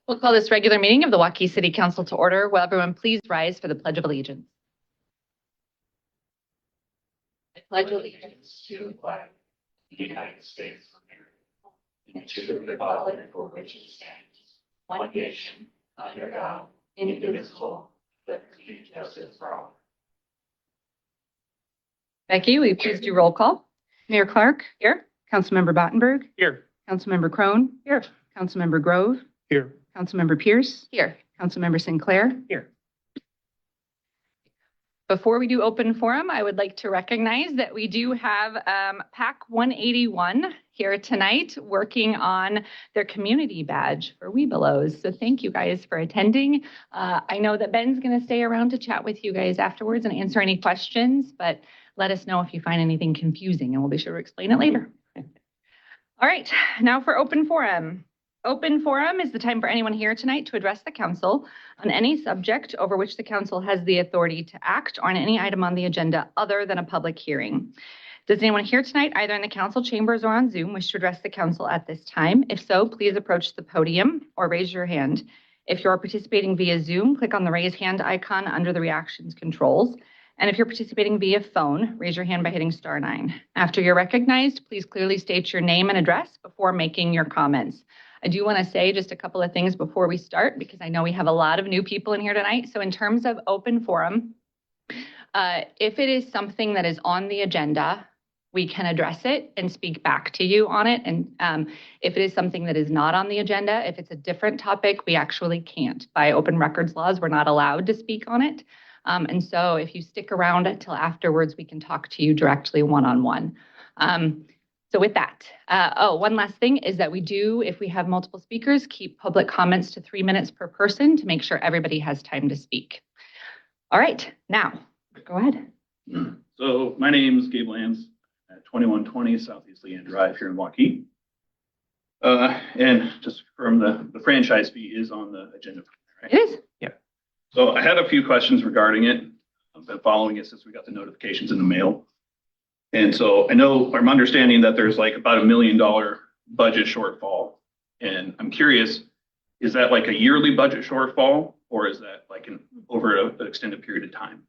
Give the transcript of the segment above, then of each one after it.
We'll call this regular meeting of the Waukee City Council to order. Will everyone please rise for the Pledge of Allegiance? I pledge allegiance to the flag of the United States of America and to the republic for which it stands, one nation, under God, indivisible, with liberty and justice for all. Becky, will you please do roll call? Mayor Clark? Here. Councilmember Battenberg? Here. Councilmember Crone? Here. Councilmember Grove? Here. Councilmember Pierce? Here. Councilmember Sinclair? Here. Before we do open forum, I would like to recognize that we do have PAC 181 here tonight working on their community badge for Webelos. So thank you guys for attending. I know that Ben's going to stay around to chat with you guys afterwards and answer any questions, but let us know if you find anything confusing and we'll be sure to explain it later. All right, now for open forum. Open forum is the time for anyone here tonight to address the council on any subject over which the council has the authority to act or on any item on the agenda other than a public hearing. Does anyone here tonight, either in the council chambers or on Zoom, wish to address the council at this time? If so, please approach the podium or raise your hand. If you are participating via Zoom, click on the raise hand icon under the reactions controls. And if you're participating via phone, raise your hand by hitting *9. After you're recognized, please clearly state your name and address before making your comments. I do want to say just a couple of things before we start, because I know we have a lot of new people in here tonight. So in terms of open forum, if it is something that is on the agenda, we can address it and speak back to you on it. And if it is something that is not on the agenda, if it's a different topic, we actually can't. By open records laws, we're not allowed to speak on it. And so if you stick around until afterwards, we can talk to you directly one-on-one. So with that, one last thing is that we do, if we have multiple speakers, keep public comments to 3 minutes per person to make sure everybody has time to speak. All right, now, go ahead. So my name is Gabe Lands at 2120 Southeast Leanne Drive here in Waukee. And just to confirm, the franchise fee is on the agenda. Right? It is? Yeah. So I had a few questions regarding it. I've been following it since we got the notifications in the mail. And so I'm understanding that there's like about $1 million budget shortfall. And I'm curious, is that like a yearly budget shortfall or is that like over an extended period of time?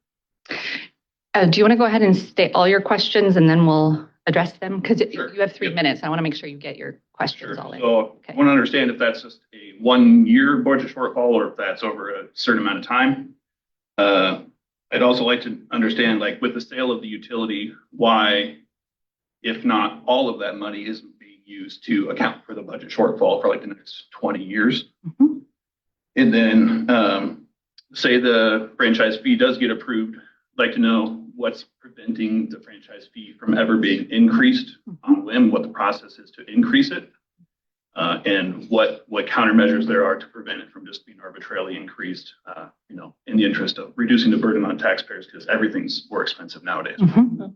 Do you want to go ahead and state all your questions and then we'll address them? Because Sure. You have 3 minutes. I want to make sure you get your questions all in. So okay. I want to understand if that's just a 1 year budget shortfall or if that's over a certain amount of time. I'd also like to understand, like with the sale of the utility, why, if not all of that money isn't being used to account for the budget shortfall for like the next 20 years. Mm-hmm. And then say the franchise fee does get approved, I'd like to know what's preventing the franchise fee from ever being increased on a whim, what the process is to increase it, and what countermeasures there are to prevent it from just being arbitrarily increased, in the interest of reducing the burden on taxpayers because everything's more expensive nowadays. Mm-hmm.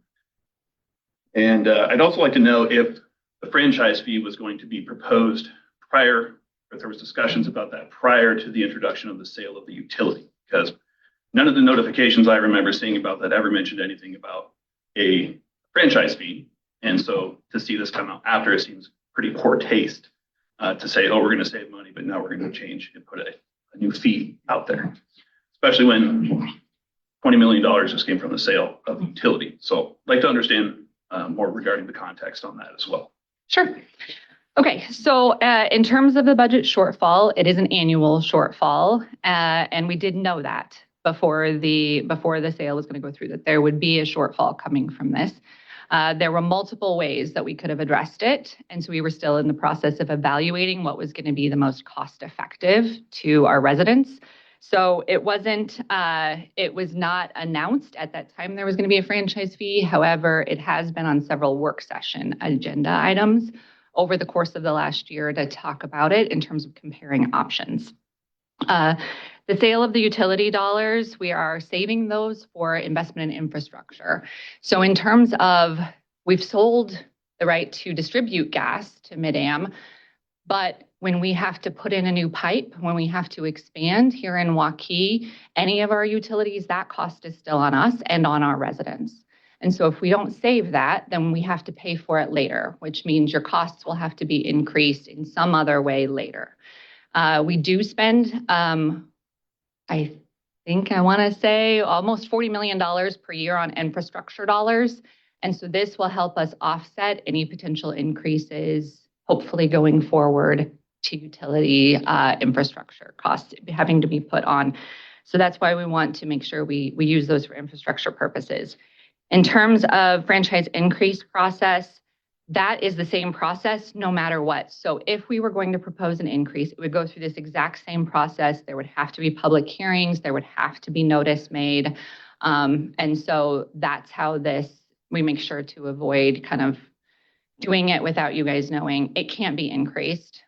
And I'd also like to know if the franchise fee was going to be proposed prior, if there was discussions about that prior to the introduction of the sale of the utility, because none of the notifications I remember seeing about that ever mentioned anything about a franchise fee. And so to see this come out after, it seems pretty poor taste to say, oh, we're going to save money, but now we're going to change and put a new fee out there, especially when $20 million just came from the sale of the utility. So I'd like to understand more regarding the context on that as well. Sure. Okay, so in terms of the budget shortfall, it is an annual shortfall, and we did know that before the sale was going to go through, that there would be a shortfall coming from this. There were multiple ways that we could have addressed it, and so we were still in the process of evaluating what was going to be the most cost-effective to our residents. So it was not announced at that time there was going to be a franchise fee. However, it has been on several work session agenda items over the course of the last year to talk about it in terms of comparing options. The sale of the utility dollars, we are saving those for investment in infrastructure. So in terms of, we've sold the right to distribute gas to Mid-Am, but when we have to put in a new pipe, when we have to expand here in Waukee, any of our utilities, that cost is still on us and on our residents. And so if we don't save that, then we have to pay for it later, which means your costs will have to be increased in some other way later. We do spend, I think I want to say almost $40 million per year on infrastructure dollars. And so this will help us offset any potential increases, hopefully going forward, to utility infrastructure costs having to be put on. So that's why we want to make sure we use those for infrastructure purposes. In terms of franchise increase process, that is the same process no matter what. So if we were going to propose an increase, it would go through this exact same process. There would have to be public hearings. There would have to be notice made. And so that's how we make sure to avoid kind of doing it without you guys knowing. It can't be increased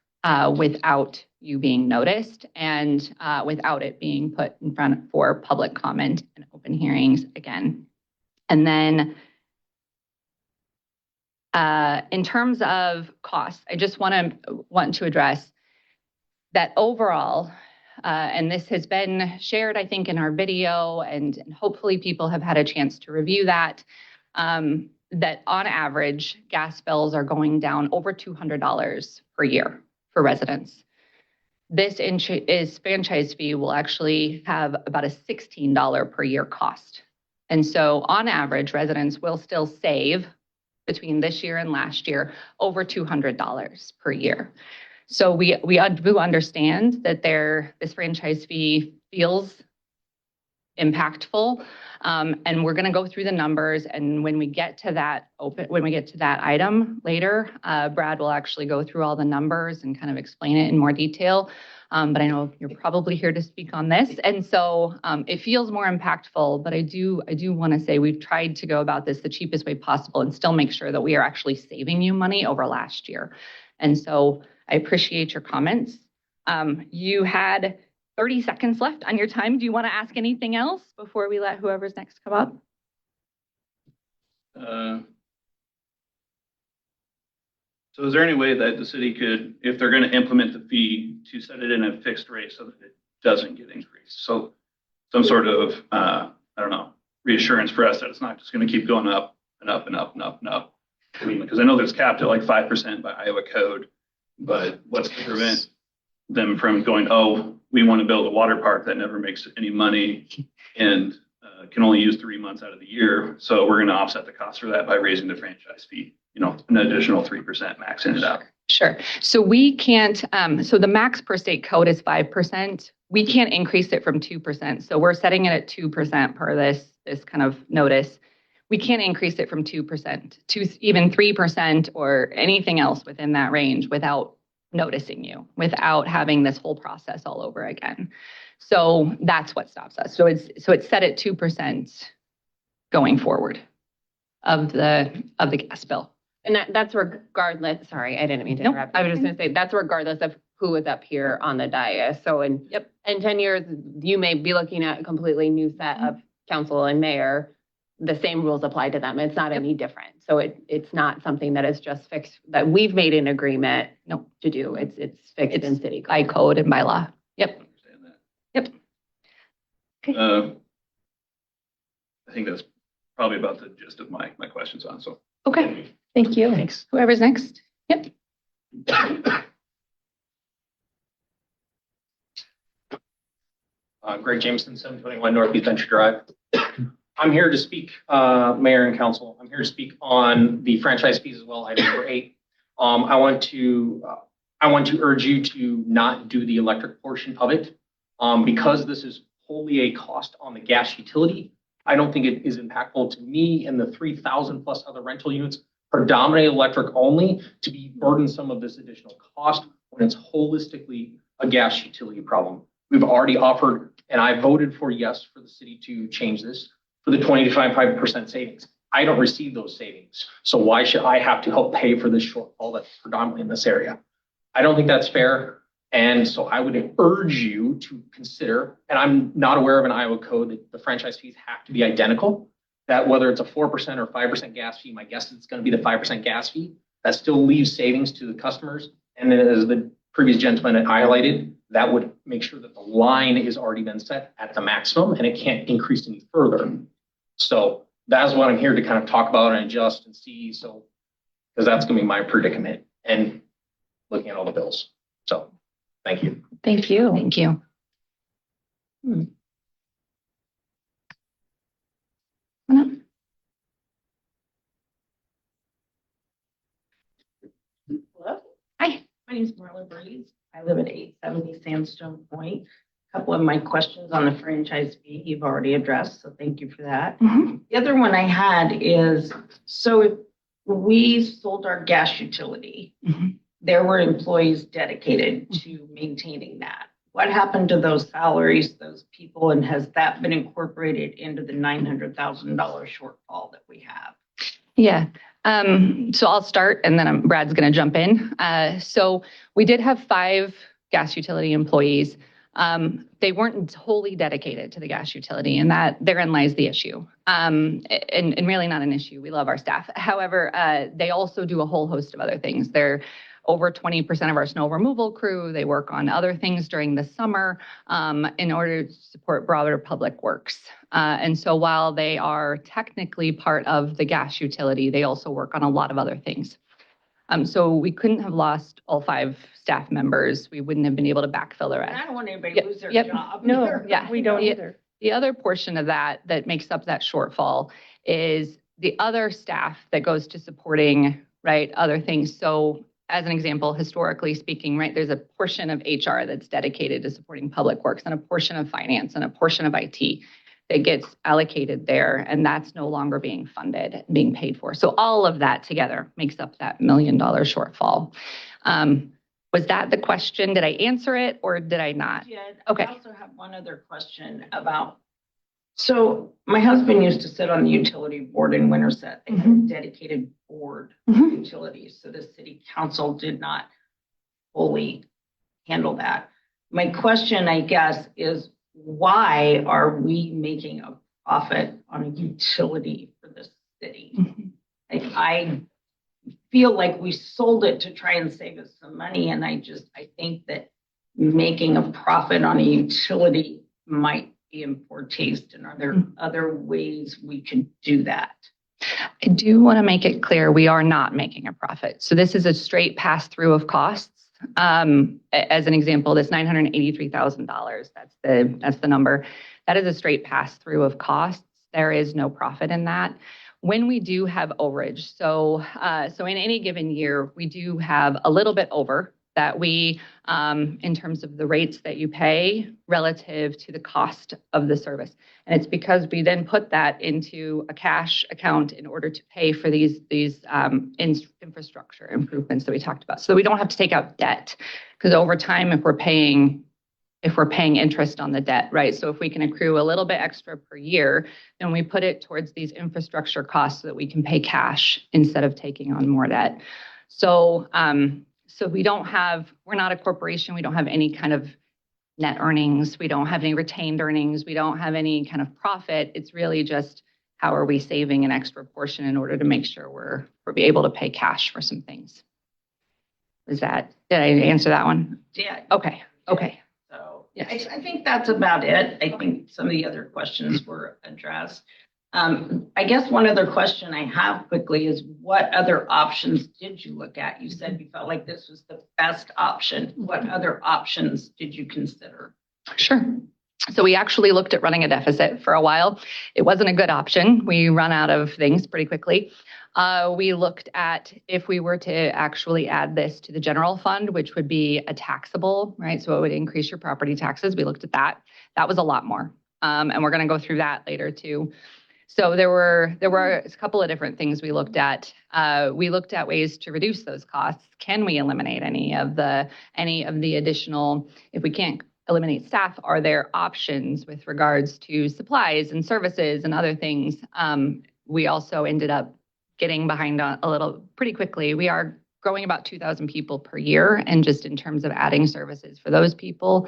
without you being noticed and without it being put in front for public comment and open hearings again. And then in terms of costs, I just want to address that overall, and this has been shared, I think, in our video, and hopefully people have had a chance to review that, that on average, gas bills are going down over $200 per year for residents. This franchise fee will actually have about a $16 per year cost. And so on average, residents will still save between this year and last year over $200 per year. So we do understand that this franchise fee feels impactful, and we're going to go through the numbers. And when we get to that item later, Brad will actually go through all the numbers and kind of explain it in more detail. But I know you're probably here to speak on this, and so it feels more impactful. But I do want to say we've tried to go about this the cheapest way possible and still make sure that we are actually saving you money over last year. And so I appreciate your comments. You had 30 seconds left on your time. Do you want to ask anything else before we let whoever's next come up? So is there any way that the city could, if they're going to implement the fee, to set it in a fixed rate so that it doesn't get increased? So some sort of, I don't know, reassurance for us that it's not just going to keep going up and up and up and up and up. I mean, because I know there's capped at like 5% by Iowa code, but what's to prevent them from going, oh, we want to build a water park that never makes any money and can only use 3 months out of the year. So we're going to offset the cost for that by raising the franchise fee, an additional 3% maxing it out. Sure. So we can't, so the max per state code is 5%. We can't increase it from 2%. So we're setting it at 2% per this kind of notice. We can't increase it from 2% to even 3% or anything else within that range without noticing you, without having this whole process all over again. So that's what stops us. So it's set at 2% going forward of the gas bill. And that's regardless, sorry, I didn't mean to interrupt. I was just going to say that's regardless of who is up here on the dais. So in 10 years, you may be looking at a completely new set of council and mayor. The same rules apply to them. It's not any different. So it's not something that is just fixed, that we've made an agreement to do. It's fixed in city code. By code and by law. Yep. Yep. Okay. I think that's probably about the gist of my questions on. So okay. Thank you. Thanks. Whoever's next. Yep. Greg Jameson, 721 Northeast Venture Drive. I'm here to speak, Mayor and Council. I'm here to speak on the franchise fees as well, item number 8. I want to urge you to not do the electric portion of it because this is wholly a cost on the gas utility. I don't think it is impactful to me and the 3,000 plus other rental units, predominantly electric only, to be burdensome of this additional cost when it's holistically a gas utility problem. We've already offered, and I voted for yes for the city to change this for the 20 to 25% savings. I don't receive those savings. So why should I have to help pay for this shortfall that's predominantly in this area? I don't think that's fair. And so I would urge you to consider, and I'm not aware of an Iowa code that the franchise fees have to be identical, that whether it's a 4% or 5% gas fee, my guess is it's going to be the 5% gas fee. That still leaves savings to the customers. And as the previous gentleman had highlighted, that would make sure that the line is already been set at the maximum and it can't increase any further. So that's what I'm here to kind of talk about and adjust and see. So, because that's going to be my predicament and looking at all the bills. So Thank you. Thank you. Thank you. Hello, Hi. my name is Marla Breeze. I live at 870 Sandstone Point. A couple of my questions on the franchise fee you've already addressed, so thank you for that. The other one I had is, so if we sold our gas utility, there were employees dedicated to maintaining that. What happened to those salaries, those people, and has that been incorporated into the $900,000 shortfall that we have? Yeah. So I'll start and then Brad's going to jump in. So we did have 5 gas utility employees. They weren't wholly dedicated to the gas utility, and that therein lies the issue. And really not an issue. We love our staff. However, they also do a whole host of other things. They're over 20% of our snow removal crew. They work on other things during the summer in order to support broader public works. And so while they are technically part of the gas utility, they also work on a lot of other things. So we couldn't have lost all 5 staff members. We wouldn't have been able to backfill the rest. I don't want anybody to lose their job. No, yeah, we don't either. The other portion of that makes up that shortfall is the other staff that goes to supporting, right, other things. So as an example, historically speaking, right, there's a portion of HR that's dedicated to supporting public works and a portion of finance and a portion of IT that gets allocated there, and that's no longer being funded, being paid for. So all of that together makes up that $1 million shortfall. Was that the question? Did I answer it or did I not? Yeah. Okay. I also have one other question about, so my husband used to sit on the utility board in Winterset. They had a dedicated board of utilities, so the city council did not fully handle that. My question, I guess, is why are we making a profit on a utility for the city? I feel like we sold it to try and save us some money, and I think that making a profit on a utility might be in poor taste. And are there other ways we could do that? I do want to make it clear we are not making a profit. So this is a straight pass through of costs. As an example, this $983,000, that's the number. That is a straight pass through of costs. There is no profit in that. When we do have overage, so in any given year, we do have a little bit over that we, in terms of the rates that you pay relative to the cost of the service. And it's because we then put that into a cash account in order to pay for these infrastructure improvements that we talked about. So we don't have to take out debt, because over time, if we're paying interest on the debt, right? So if we can accrue a little bit extra per year, then we put it towards these infrastructure costs so that we can pay cash instead of taking on more debt. So we're not a corporation. We don't have any kind of net earnings. We don't have any retained earnings. We don't have any kind of profit. It's really just how are we saving an extra portion in order to make sure we're be able to pay cash for some things. Did I answer that one? Yeah. Okay. So Yes. I think that's about it. I think some of the other questions were addressed. I guess one other question I have quickly is, what other options did you look at? You said you felt like this was the best option. What other options did you consider? Sure. So we actually looked at running a deficit for a while. It wasn't a good option. We run out of things pretty quickly. We looked at if we were to actually add this to the general fund, which would be a taxable, right? So it would increase your property taxes. We looked at that. That was a lot more. And we're going to go through that later too. So there were a couple of different things we looked at. We looked at ways to reduce those costs. Can we eliminate any of the additional, if we can't eliminate staff, are there options with regards to supplies and services and other things? We also ended up getting behind a little pretty quickly. We are growing about 2,000 people per year. And just in terms of adding services for those people,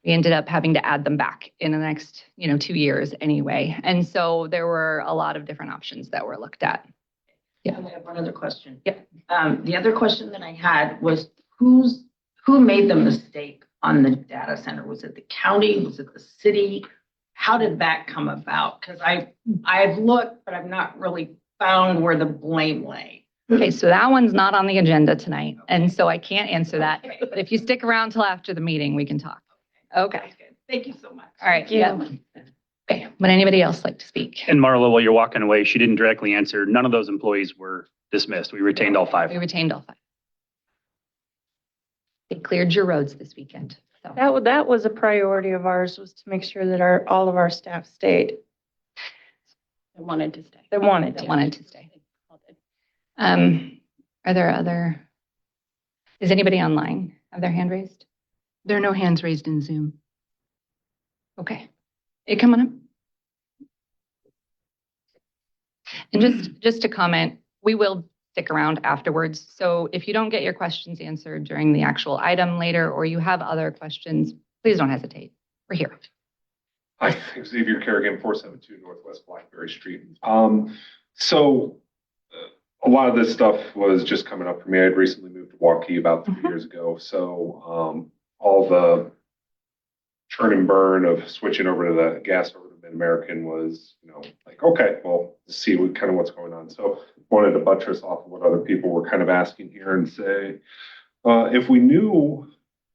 we ended up having to add them back in the next, 2 years anyway. And so there were a lot of different options that were looked at. Yeah. I have one other question. Yeah. The other question that I had was, who made the mistake on the data center? Was it the county? Was it the city? How did that come about? Because I've looked, but I've not really found where the blame lay. Okay, so that one's not on the agenda tonight, and so I can't answer that. But if you stick around till after the meeting, we can talk. Okay. That's good. Thank you so much. All right. Yeah. Okay. Would anybody else like to speak? And Marla, while you're walking away, she didn't directly answer. None of those employees were dismissed. We retained all 5. We retained all 5. They cleared your roads this weekend. So That was a priority of ours, was to make sure that all of our staff stayed. I wanted to stay. They wanted they to. wanted to stay. Are there other? Is anybody online? Have their hand raised? There are no hands raised in Zoom. Okay. Hey, come on up. And just to comment, we will stick around afterwards. So if you don't get your questions answered during the actual item later, or you have other questions, please don't hesitate. We're here. Hi, Xavier Kerrigan, 472 Northwest Blackberry Street. So a lot of this stuff was just coming up for me. I had recently moved to Waukee about 3 years ago. So all the churn and burn of switching over to the gas over to Mid-American was, like, okay, well, let's see what's going on. So wanted to buttress off of what other people were kind of asking here and say, if we knew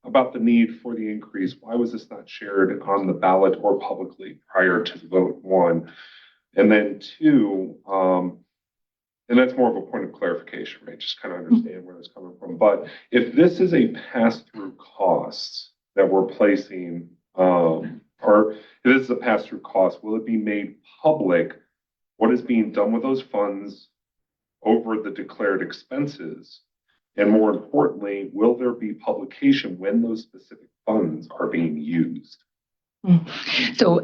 about the need for the increase, why was this not shared on the ballot or publicly prior to the vote, 1? And then 2, and that's more of a point of clarification, right? Just kind of understand where it's coming from. But if this is a pass-through cost that we're placing, or if this is a pass-through cost, will it be made public what is being done with those funds over the declared expenses? And more importantly, will there be publication when those specific funds are being used? So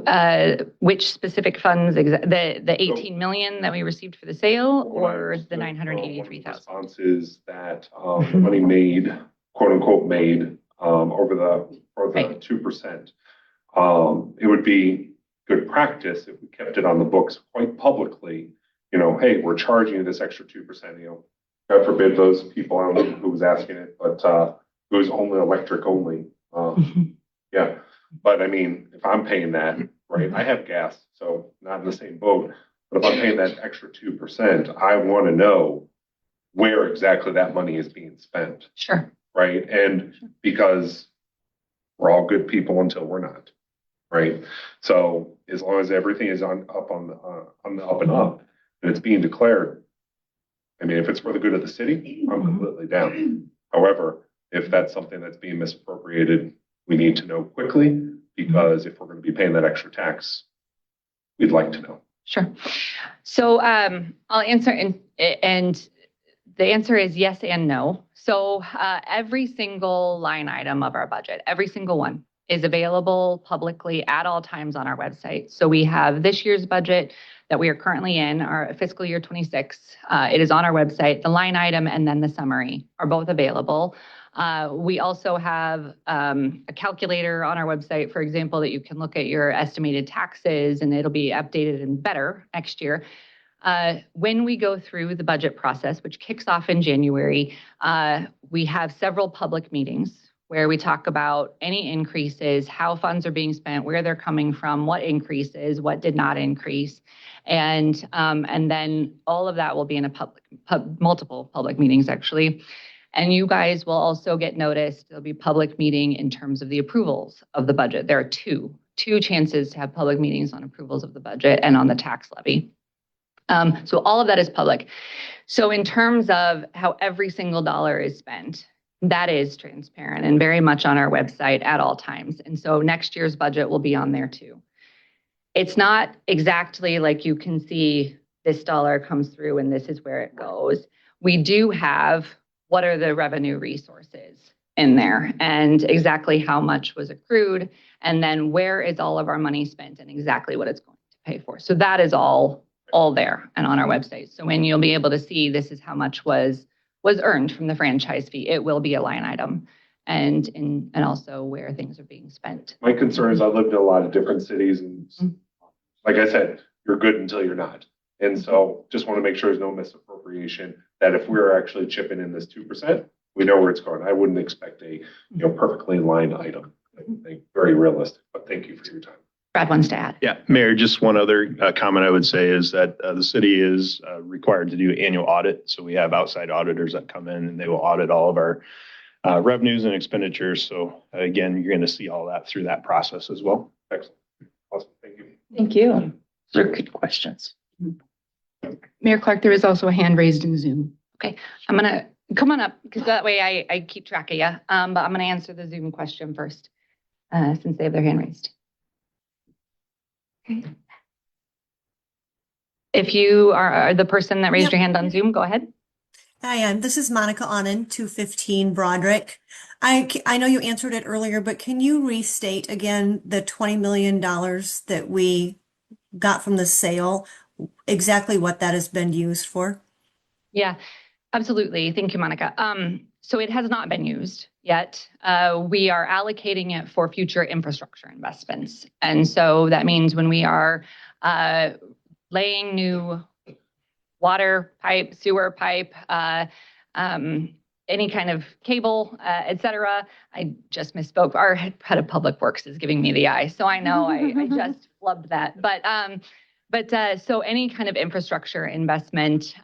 which specific funds, the 18 million that we received for the sale, or the 983,000? Response is that the money made, quote unquote, made for the 2%. It would be good practice if we kept it on the books quite publicly. Hey, we're charging you this extra 2%. God forbid those people, I don't know who was asking it, but it was only electric only. Yeah. But I mean, if I'm paying that, right, I have gas, so not in the same boat. But if I'm paying that extra 2%, I want to know where exactly that money is being spent. Sure. Right. And because we're all good people until we're not. Right. So as long as everything is on the up and up and it's being declared, I mean, if it's for the good of the city, I'm completely down. However, if that's something that's being misappropriated, we need to know quickly, because if we're going to be paying that extra tax, we'd like to know. Sure. So I'll answer, and the answer is yes and no. So every single line item of our budget, every single one, is available publicly at all times on our website. So we have this year's budget that we are currently in, our fiscal year 26. It is on our website. The line item and then the summary are both available. We also have a calculator on our website, for example, that you can look at your estimated taxes, and it'll be updated and better next year. When we go through the budget process, which kicks off in January, we have several public meetings where we talk about any increases, how funds are being spent, where they're coming from, what increases, what did not increase. And then all of that will be in a multiple public meetings, actually. And you guys will also get noticed. There'll be public meeting in terms of the approvals of the budget. There are two chances to have public meetings on approvals of the budget and on the tax levy. So all of that is public. So in terms of how every single dollar is spent, that is transparent and very much on our website at all times. And so next year's budget will be on there too. It's not exactly like you can see this dollar comes through and this is where it goes. We do have what are the revenue resources in there and exactly how much was accrued, and then where is all of our money spent and exactly what it's going to pay for. So that is all there and on our website. So when you'll be able to see this is how much was earned from the franchise fee, it will be a line item, and also where things are being spent. My concern is I lived in a lot of different cities, and like I said, you're good until you're not. And so just want to make sure there's no misappropriation, that if we're actually chipping in this 2%, we know where it's going. I wouldn't expect a perfectly lined item. I think very realistic, but thank you for your time. Brad wants to add. Yeah, Mayor, just one other comment I would say is that the city is required to do annual audit. So we have outside auditors that come in and they will audit all of our revenues and expenditures. So again, you're going to see all that through that process as well. Excellent. Awesome. Thank you. Thank you. Those are good questions. Mayor Clark, there is also a hand raised in Zoom. I'm going to come on up because that way I keep track of you. But I'm going to answer the Zoom question first since they have their hand raised. Okay. If you are the person that raised your hand on Zoom, go ahead. Hi, this is Monica Onnen, 215 Broderick. I know you answered it earlier, but can you restate again the $20 million that we got from the sale, exactly what that has been used for? Yeah, absolutely. Thank you, Monica. So it has not been used yet. We are allocating it for future infrastructure investments. And so that means when we are laying new water pipe, sewer pipe, any kind of cable, et cetera. I just misspoke. Our head of public works is giving me the eye. So I know I just flubbed that. But so any kind of infrastructure investment,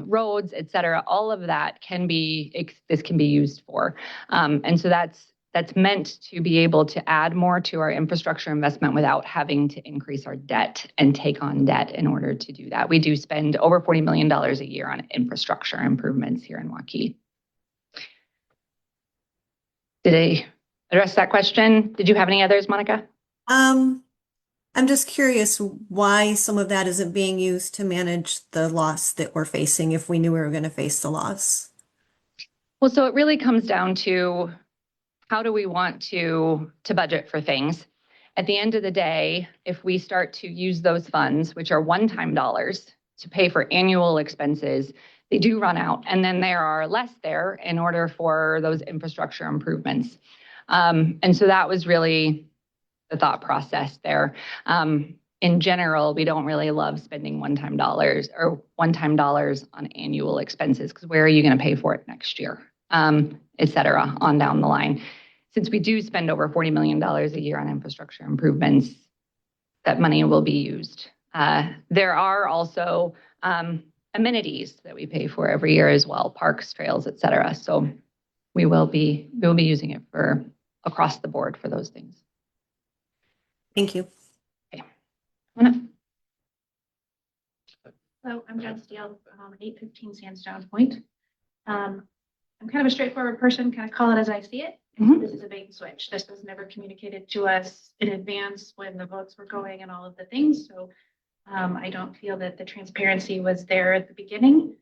roads, et cetera, all of that this can be used for. And so that's meant to be able to add more to our infrastructure investment without having to increase our debt and take on debt in order to do that. We do spend over $40 million a year on infrastructure improvements here in Waukee. Did I address that question? Did you have any others, Monica? I'm just curious why some of that isn't being used to manage the loss that we're facing if we knew we were going to face the loss. Well, so it really comes down to how do we want to budget for things? At the end of the day, if we start to use those funds, which are one-time dollars, to pay for annual expenses, they do run out. And then there are less there in order for those infrastructure improvements. And so that was really the thought process there. In general, we don't really love spending one-time dollars on annual expenses because where are you going to pay for it next year? Et cetera, on down the line. Since we do spend over $40 million a year on infrastructure improvements, that money will be used. There are also amenities that we pay for every year as well, parks, trails, et cetera. So we will be using it for across the board for those things. Thank you. Okay. Hello, I'm Jen Steele, 815 Sandstone Point. I'm kind of a straightforward person, kind of call it as I see it. This is a bait and switch. This was never communicated to us in advance when the votes were going and all of the things. So I don't feel that the transparency was there at the beginning.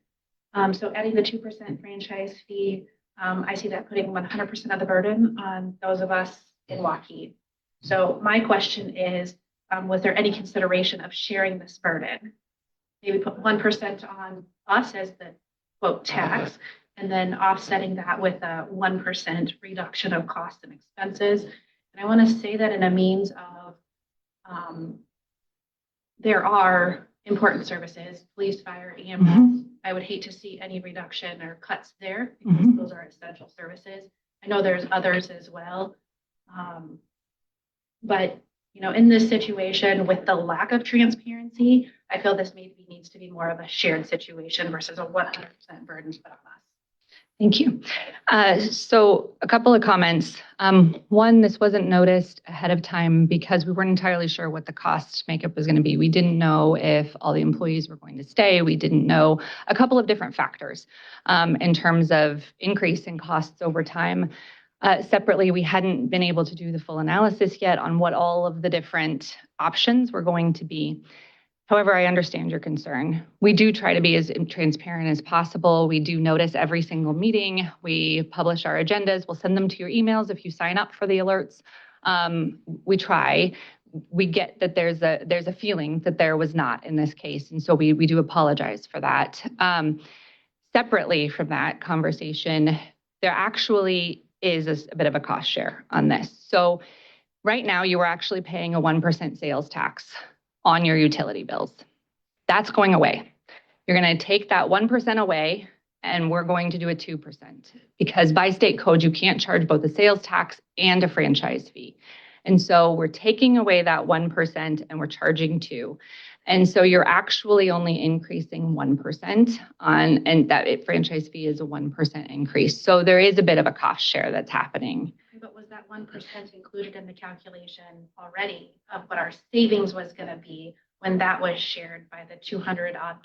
So adding the 2% franchise fee, I see that putting 100% of the burden on those of us in Waukee. So my question is, was there any consideration of sharing this burden? Maybe put 1% on us as the quote tax, and then offsetting that with a 1% reduction of costs and expenses. And I want to say that in a means of there are important services, police, fire, EMS. I would hate to see any reduction or cuts there because those are essential services. I know there's others as well. But in this situation with the lack of transparency, I feel this maybe needs to be more of a shared situation versus a 100% burden put on us. Thank you. So a couple of comments. One, this wasn't noticed ahead of time because we weren't entirely sure what the cost makeup was going to be. We didn't know if all the employees were going to stay. We didn't know a couple of different factors in terms of increase in costs over time. Separately, we hadn't been able to do the full analysis yet on what all of the different options were going to be. However, I understand your concern. We do try to be as transparent as possible. We do notice every single meeting. We publish our agendas. We'll send them to your emails if you sign up for the alerts. We try. We get that there's a feeling that there was not in this case, and so we do apologize for that. Separately from that conversation, there actually is a bit of a cost share on this. So right now, you are actually paying a 1% sales tax on your utility bills. That's going away. You're going to take that 1% away, and we're going to do a 2% because by state code, you can't charge both a sales tax and a franchise fee. And so we're taking away that 1% and we're charging 2%. And so you're actually only increasing 1% and that franchise fee is a 1% increase. So there is a bit of a cost share that's happening. But was that 1% included in the calculation already of what our savings was going to be when that was shared by the $200 odd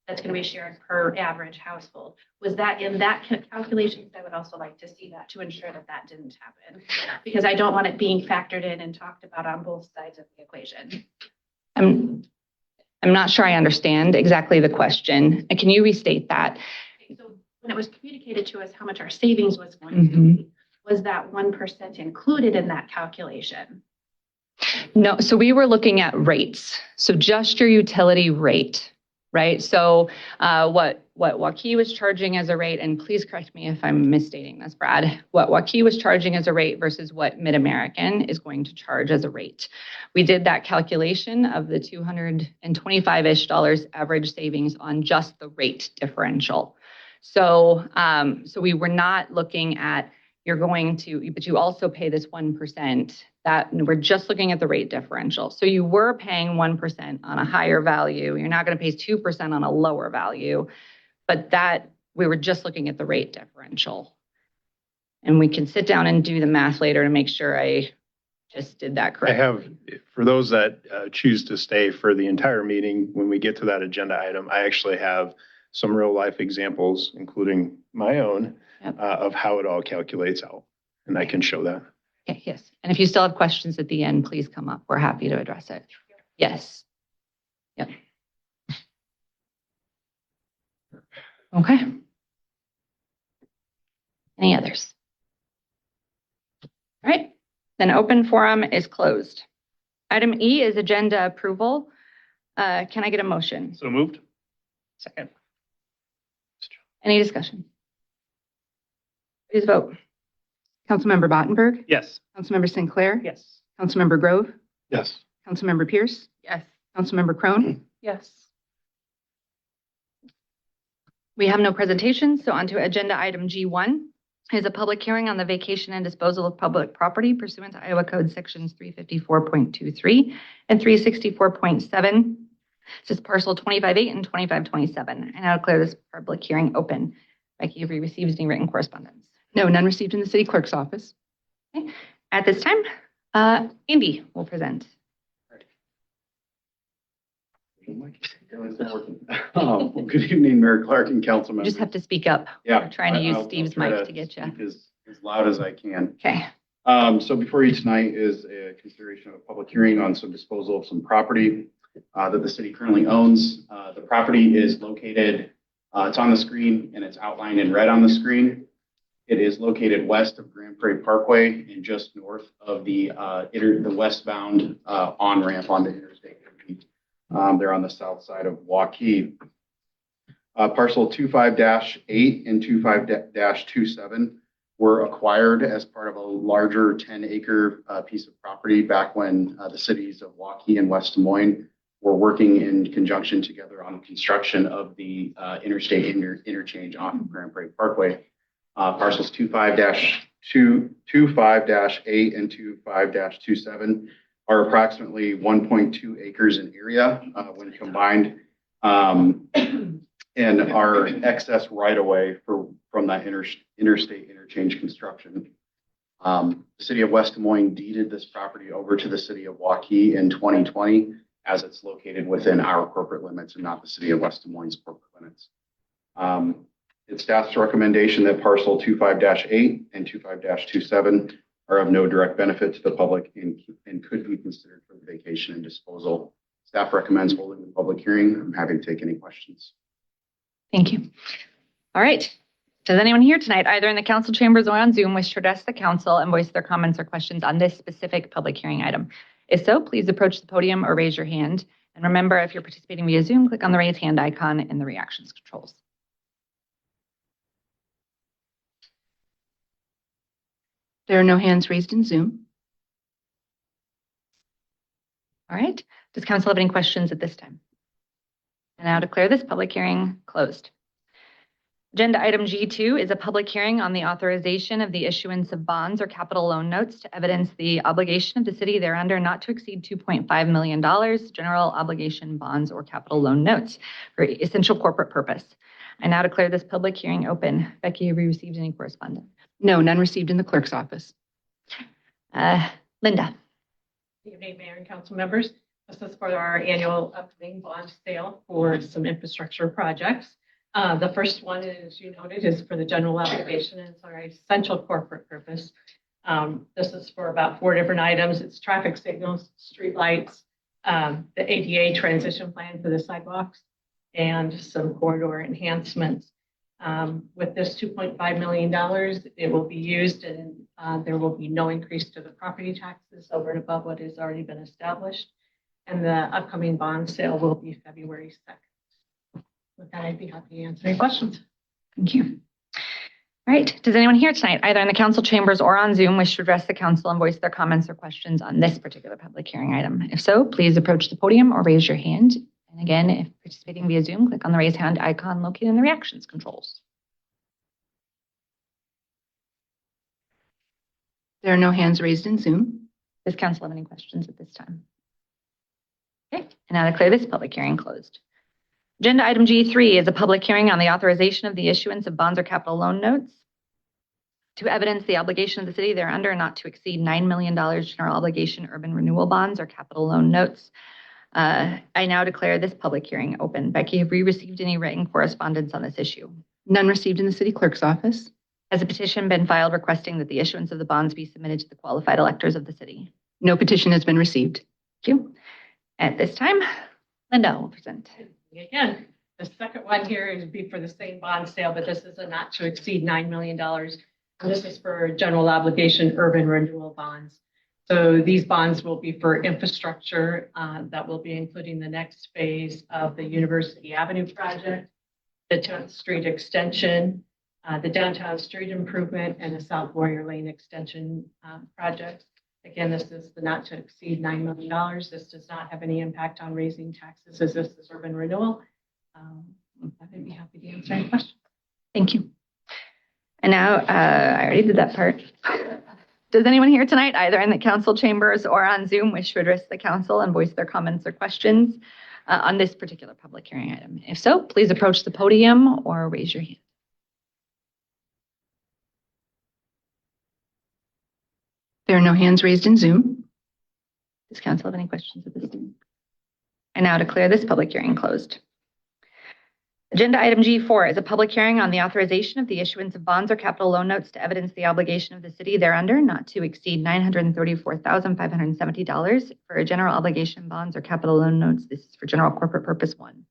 that's going to be shared per average household? Was that in that calculation? I would also like to see that to ensure that that didn't happen, because I don't want it being factored in and talked about on both sides of the equation. I'm not sure I understand exactly the question. Can you restate that? So when it was communicated to us how much our savings was going to be, was that 1% included in that calculation? No, so we were looking at rates. So just your utility rate, right? So what Waukee was charging as a rate, and please correct me if I'm misstating this, Brad, what Waukee was charging as a rate versus what Mid-American is going to charge as a rate. We did that calculation of the $225-ish average savings on just the rate differential. So we were not looking at but you also pay this 1%. That we're just looking at the rate differential. So you were paying 1% on a higher value. You're not going to pay 2% on a lower value, but that we were just looking at the rate differential. And we can sit down and do the math later to make sure I just did that correctly. I have, for those that choose to stay for the entire meeting, when we get to that agenda item, I actually have some real life examples, including my own, of how it all calculates out. And I can show that. Okay, yes. And if you still have questions at the end, please come up. We're happy to address it. Yes. Yep. Okay. Any others? All right. Then open forum is closed. Item E is agenda approval. Can I get a motion? So moved. Second. Any discussion? Please vote. Councilmember Battenberg, Yes. Councilmember Sinclair, Yes. Councilmember Grove, Yes. Councilmember Pierce, Yes. Councilmember Crone. Yes. We have no presentations, so on to agenda item G1 is a public hearing on the vacation and disposal of public property pursuant to Iowa Code sections 354.23 and 364.7. This is parcel 25.8 and 25.27. I now declare this public hearing open. Becky, have you received any written correspondence? No, none received in the city clerk's office. Okay. At this time, Andy will present. Good evening, Mayor Clark and council You members. just have to speak up. Yeah. We're trying to use I'll Steve's try mic to get you. speak as loud as I can. Okay. So before you tonight is a consideration of a public hearing on some disposal of some property that the city currently owns. The property is located, it's on the screen and it's outlined in red on the screen. It is located west of Grand Prairie Parkway and just north of the westbound on-ramp onto Interstate 50. They're on the south side of Waukee. Parcel 25-8 and 25-27 were acquired as part of a larger 10-acre piece of property back when the cities of Waukee and West Des Moines were working in conjunction together on construction of the interstate interchange off of Grand Prairie Parkway. Parcels 25-8 and 25-27 are approximately 1.2 acres in area when combined, and are excess right away from that interstate interchange construction. The city of West Des Moines deeded this property over to the city of Waukee in 2020 as it's located within our corporate limits and not the city of West Des Moines corporate limits. It's staff's recommendation that parcel 25-8 and 25-27 are of no direct benefit to the public and could be considered for the vacation and disposal. Staff recommends holding the public hearing. I'm happy to take any questions. Thank you. All right. Does anyone here tonight, either in the council chambers or on Zoom, wish to address the council and voice their comments or questions on this specific public hearing item? If so, please approach the podium or raise your hand. And remember, if you're participating via Zoom, click on the raise hand icon in the reactions controls. There are no hands raised in Zoom. All right. Does council have any questions at this time? I now declare this public hearing closed. Agenda item G2 is a public hearing on the authorization of the issuance of bonds or capital loan notes to evidence the obligation of the city thereunder not to exceed $2.5 million, general obligation bonds or capital loan notes for essential corporate purpose. I now declare this public hearing open. Becky, have you received any correspondence? No, none received in the clerk's office. Linda. Good evening, Mayor and council members. This is for our annual upcoming bond sale for some infrastructure projects. The first one, as you noted, is for the general obligation and it's our essential corporate purpose. This is for about 4 different items. It's traffic signals, street lights, the ADA transition plan for the sidewalks, and some corridor enhancements. With this $2.5 million, it will be used and there will be no increase to the property taxes over and above what has already been established. And the upcoming bond sale will be February 2nd. With that, I'd be happy to answer any questions. Thank you. All right. Does anyone here tonight, either in the council chambers or on Zoom, wish to address the council and voice their comments or questions on this particular public hearing item? If so, please approach the podium or raise your hand. And again, if participating via Zoom, click on the raise hand icon located in the reactions controls. There are no hands raised in Zoom. Does council have any questions at this time? Okay. And I declare this public hearing closed. Agenda item G3 is a public hearing on the authorization of the issuance of bonds or capital loan notes to evidence the obligation of the city thereunder not to exceed $9 million general obligation urban renewal bonds or capital loan notes. I now declare this public hearing open. Becky, have we received any written correspondence on this issue? None received in the city clerk's office. Has a petition been filed requesting that the issuance of the bonds be submitted to the qualified electors of the city? No petition has been received. Thank you. At this time, Linda will present. Again, the second one here would be for the same bond sale, but this is a not to exceed $9 million. And this is for general obligation urban renewal bonds. So these bonds will be for infrastructure that will be including the next phase of the University Avenue project, the 10th Street extension, the downtown street improvement, and the South Warrior Lane extension project. Again, this is the not to exceed $9 million. This does not have any impact on raising taxes as this is urban renewal. I'd be happy to answer any questions. Thank you. And now, I already did that part. Does anyone here tonight, either in the council chambers or on Zoom, wish to address the council and voice their comments or questions on this particular public hearing item? If so, please approach the podium or raise your hand. There are no hands raised in Zoom. Does council have any questions at this time? I now declare this public hearing closed. Agenda item G4 is a public hearing on the authorization of the issuance of bonds or capital loan notes to evidence the obligation of the city thereunder not to exceed $934,570 for general obligation bonds or capital loan notes. This is for general corporate purpose 1.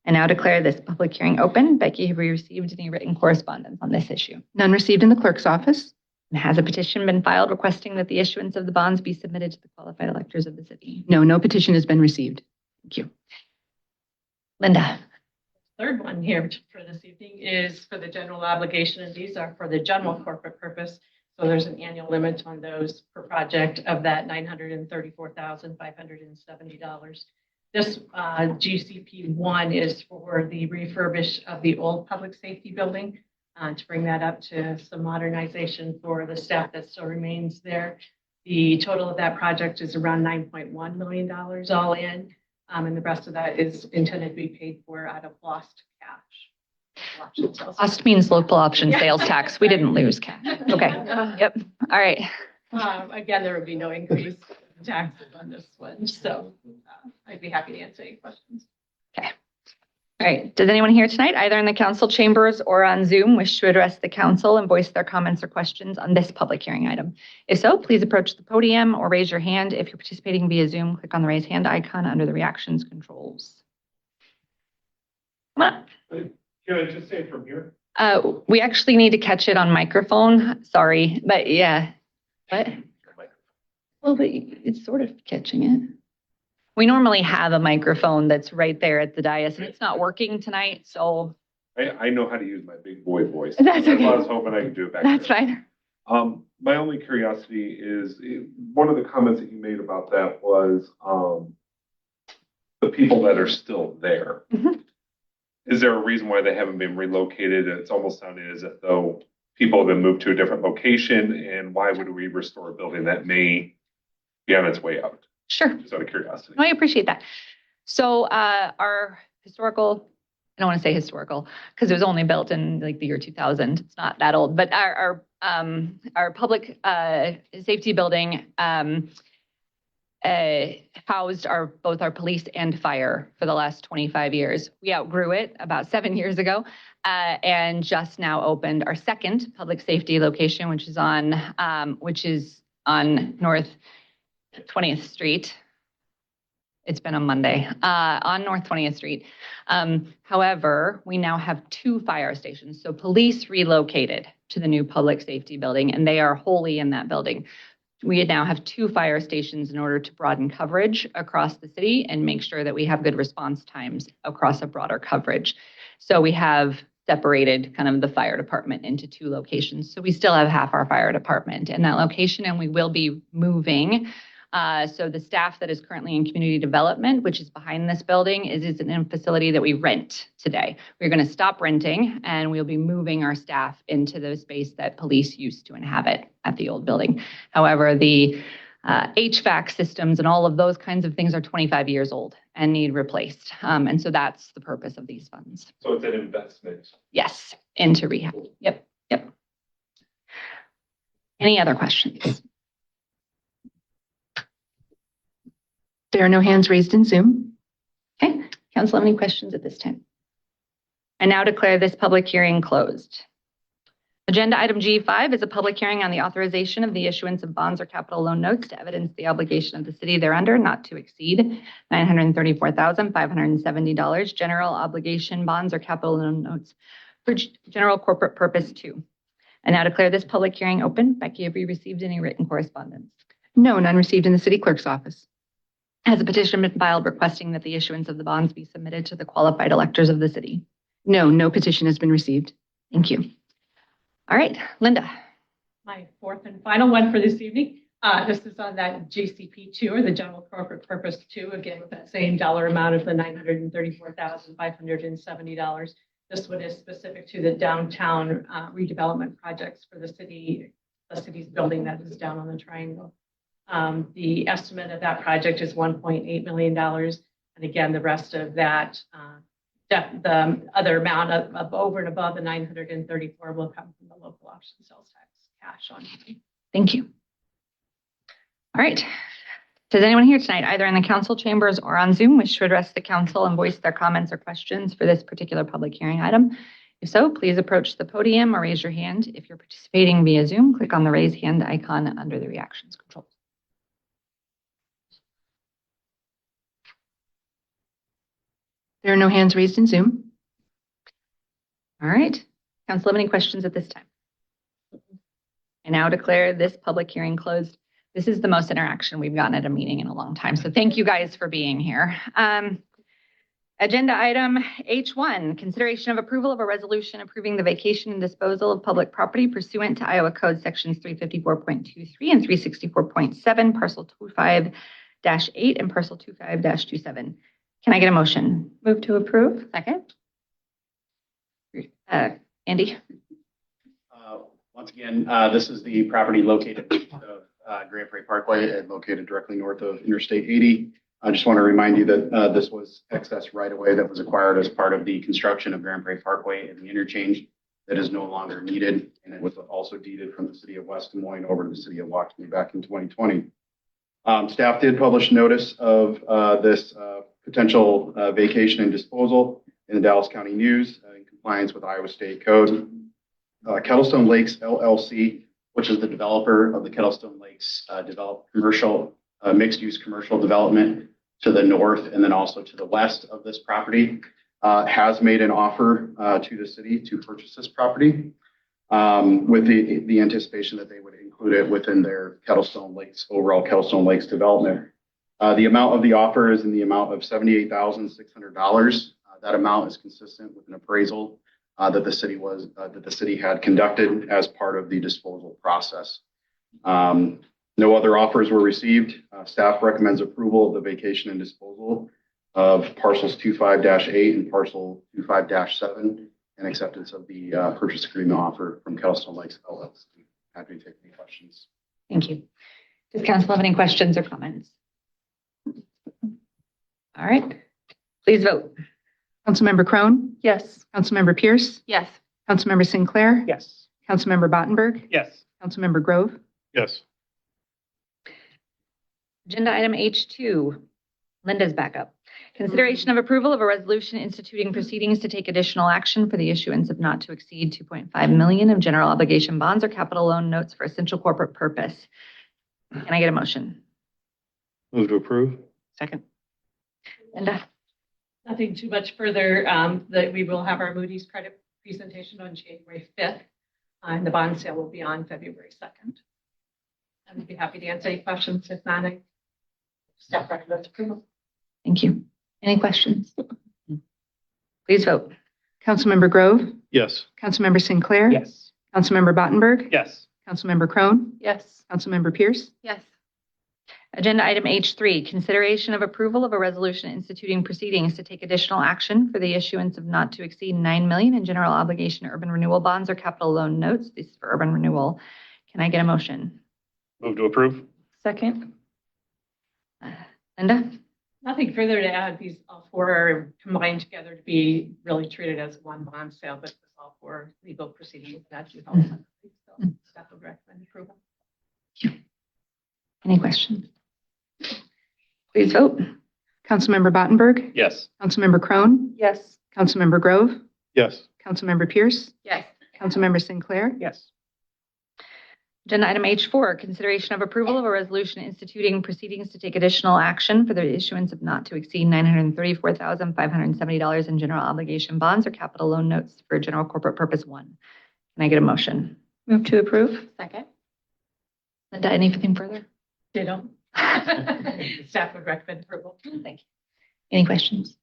I now declare this public hearing open. Becky, have we received any written correspondence on this issue? None received in the clerk's office. And has a petition been filed requesting that the issuance of the bonds be submitted to the qualified electors of the city? No, no petition has been received. Thank you. Linda. Third one here for this evening is for the general obligation, and these are for the general corporate purpose. So there's an annual limit on those per project of that $934,570. This GCP 1 is for the refurbish of the old public safety building to bring that up to some modernization for the staff that still remains there. The total of that project is around $9.1 million all in. And the rest of that is intended to be paid for out of lost cash. Lost means local option sales tax. We didn't lose cash. Okay. Yep. All right. Again, there would be no increase in taxes on this one. So I'd be happy to answer any questions. Okay. All right. Does anyone here tonight, either in the council chambers or on Zoom, wish to address the council and voice their comments or questions on this public hearing item? If so, please approach the podium or raise your hand. If you're participating via Zoom, click on the raise hand icon under the reactions controls. Come on. Can I just say it from here? We actually need to catch it on microphone. Sorry, but yeah. What? Well, but it's sort of catching it. We normally have a microphone that's right there at the dais, and it's not working tonight, so. I know how to use my big boy voice. That's okay. I was hoping I could do it back That's there. fine. My only curiosity is, one of the comments that you made about that was the people that are still there. Mm-hmm. Is there a reason why they haven't been relocated? It's almost sounding as though people have been moved to a different location, and why would we restore a building that may be on its way out? Sure. Just out of curiosity. No, I appreciate that. So our historical, I don't want to say historical because it was only built in like the year 2000. It's not that old, but our public safety building housed both our police and fire for the last 25 years. We outgrew it about 7 years ago and just now opened our second public safety location, which is on North 20th Street. It's been on Monday on North 20th Street. However, we now have 2 fire stations. So police relocated to the new public safety building, and they are wholly in that building. We now have 2 fire stations in order to broaden coverage across the city and make sure that we have good response times across a broader coverage. So we have separated kind of the fire department into 2 locations. So we still have half our fire department in that location, and we will be moving. So the staff that is currently in community development, which is behind this building, is in a facility that we rent today. We're going to stop renting, and we'll be moving our staff into the space that police used to inhabit at the old building. However, the HVAC systems and all of those kinds of things are 25 years old and need replaced. And so that's the purpose of these funds. So it's an investment. Yes, into rehab. Yep. Any other questions? There are no hands raised in Zoom. Okay, council, any questions at this time? I now declare this public hearing closed. Agenda item G5 is a public hearing on the authorization of the issuance of bonds or capital loan notes to evidence the obligation of the city thereunder not to exceed $934,570 general obligation bonds or capital loan notes for general corporate purpose 2. I now declare this public hearing open. Becky, have you received any written correspondence? No, none received in the city clerk's office. Has a petition been filed requesting that the issuance of the bonds be submitted to the qualified electors of the city? No, no petition has been received. Thank you. All right, Linda. My 4th and final one for this evening. This is on that JCP2 or the General Corporate Purpose 2, again with that same dollar amount of the $934,570. This one is specific to the downtown redevelopment projects for the city's building that is down on the triangle. The estimate of that project is $1.8 million. And again, the rest of that, the other amount of over and above the 934 will come from the local option sales tax cash on. Thank you. All right. Does anyone here tonight, either in the council chambers or on Zoom, wish to address the council and voice their comments or questions for this particular public hearing item? If so, please approach the podium or raise your hand. If you're participating via Zoom, click on the raise hand icon under the reactions controls. There are no hands raised in Zoom. All right. Council, have any questions at this time? I now declare this public hearing closed. This is the most interaction we've gotten at a meeting in a long time. So thank you guys for being here. Agenda item H1, consideration of approval of a resolution approving the vacation and disposal of public property pursuant to Iowa Code sections 354.23 and 364.7, parcel 25-8 and parcel 25-27. Can I get a motion? Move to approve. Second. Andy. Once again, this is the property located of Grand Prairie Parkway and located directly north of Interstate 80. I just want to remind you that this was excess right-of-way that was acquired as part of the construction of Grand Prairie Parkway and the interchange that is no longer needed. And it was also deeded from the city of West Des Moines over to the city of Waukee back in 2020. Staff did publish notice of this potential vacation and disposal in the Dallas County News in compliance with Iowa State Code. Kettlestone Lakes LLC, which is the developer of the Kettlestone Lakes developed commercial mixed-use commercial development to the north and then also to the west of this property, has made an offer to the city to purchase this property with the anticipation that they would include it within their Kettlestone Lakes, overall Kettlestone Lakes development. The amount of the offer is in the amount of $78,600. That amount is consistent with an appraisal that the city had conducted as part of the disposal process. No other offers were received. Staff recommends approval of the vacation and disposal of parcels 25-8 and parcel 25-7 and acceptance of the purchase agreement offer from Kettlestone Lakes LLC. Happy to take any questions. Thank you. Does council have any questions or comments? All right, please vote. Councilmember Crone? Yes. Councilmember Pierce? Yes. Councilmember Sinclair? Yes. Councilmember Bottenberg? Yes. Councilmember Grove? Yes. Agenda item H2, Linda's backup. Consideration of approval of a resolution instituting proceedings to take additional action for the issuance of not to exceed 2.5 million of general obligation bonds or capital loan notes for essential corporate purpose. Can I get a motion? Move to approve. Second. Linda? Nothing too much further, that we will have our Moody's credit presentation on January 5th. And the bond sale will be on February 2nd. I would be happy to answer any questions. If not, I staff recommends approval. Thank you. Any questions? Please vote. Councilmember Grove? Yes. Councilmember Sinclair? Yes. Councilmember Bottenberg? Yes. Councilmember Crone? Yes. Councilmember Pierce? Yes. Agenda item H3, consideration of approval of a resolution instituting proceedings to take additional action for the issuance of not to exceed 9 million in general obligation urban renewal bonds or capital loan notes. This is for urban renewal. Can I get a motion? Move to approve. Second. Linda? Nothing further to add. These all four are combined together to be really treated as one bond sale, but it's all four legal proceedings that you help. So staff would recommend approval. Any questions? Please vote. Councilmember Bottenberg? Yes. Councilmember Crone? Yes. Councilmember Grove? Yes. Councilmember Pierce? Yes. Councilmember Sinclair? Yes. Agenda item H4, consideration of approval of a resolution instituting proceedings to take additional action for the issuance of not to exceed $934,570 in general obligation bonds or capital loan notes for general corporate purpose 1. Can I get a motion? Move to approve. Second. Linda, anything further? Ditto. Staff would recommend approval. Thank you. Any questions?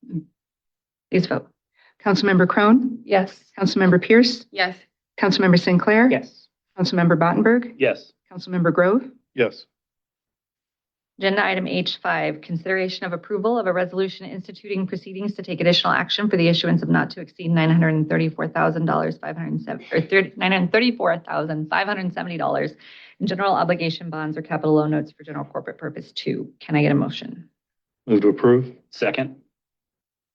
Please vote. Councilmember Crone? Yes. Councilmember Pierce? Yes. Councilmember Sinclair? Yes. Councilmember Bottenberg? Yes. Councilmember Grove? Yes. Agenda item H5, consideration of approval of a resolution instituting proceedings to take additional action for the issuance of not to exceed $934,570 in general obligation bonds or capital loan notes for general corporate purpose 2. Can I get a motion? Move to approve. Second.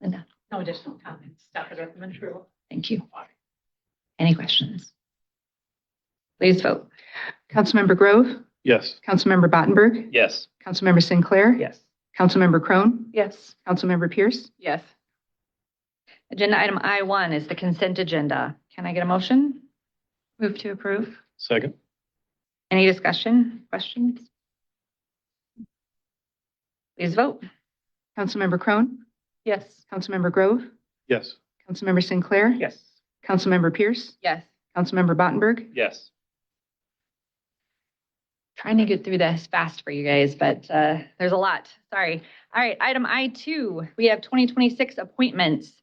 Linda? No additional comments. Staff would recommend approval. Thank you. Any questions? Please vote. Councilmember Grove? Yes. Councilmember Bottenberg? Yes. Councilmember Sinclair? Yes. Councilmember Crone? Yes. Councilmember Pierce? Yes. Agenda item I1 is the consent agenda. Can I get a motion? Move to approve. Second. Any discussion, questions? Please vote. Councilmember Crone? Yes. Councilmember Grove? Yes. Councilmember Sinclair? Yes. Councilmember Pierce? Yes. Councilmember Bottenberg? Yes. Trying to get through this fast for you guys, but there's a lot. Sorry. All right, item I2, we have 2026 appointments.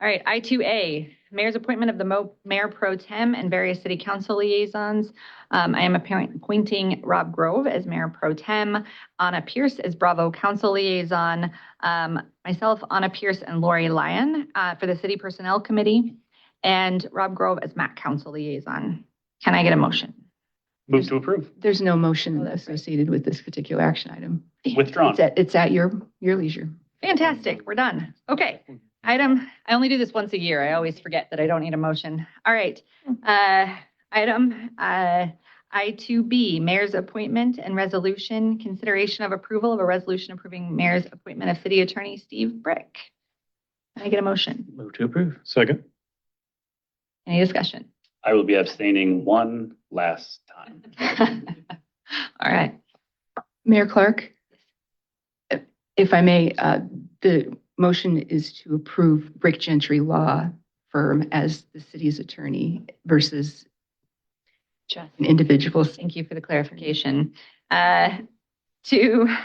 All right, I2A, mayor's appointment of the mayor pro tem and various city council liaisons. I am appointing Rob Grove as mayor pro tem, Anna Pierce as Bravo council liaison, myself, Anna Pierce, and Lori Lyon for the city personnel committee, and Rob Grove as MAC council liaison. Can I get a motion? Move to approve. There's no motion associated with this particular action item. Withdrawn. It's at your leisure. Fantastic, we're done. Okay, I only do this once a year. I always forget that I don't need a motion. All right. Item I2B, mayor's appointment and resolution, consideration of approval of a resolution approving mayor's appointment of city attorney Steve Brick. Can I get a motion? Move to approve. Second. Any discussion? I will be abstaining one last time. All right. Mayor Clark, if I may, the motion is to approve Brick Gentry Law Firm as the city's attorney versus an individual. Thank you for the clarification. To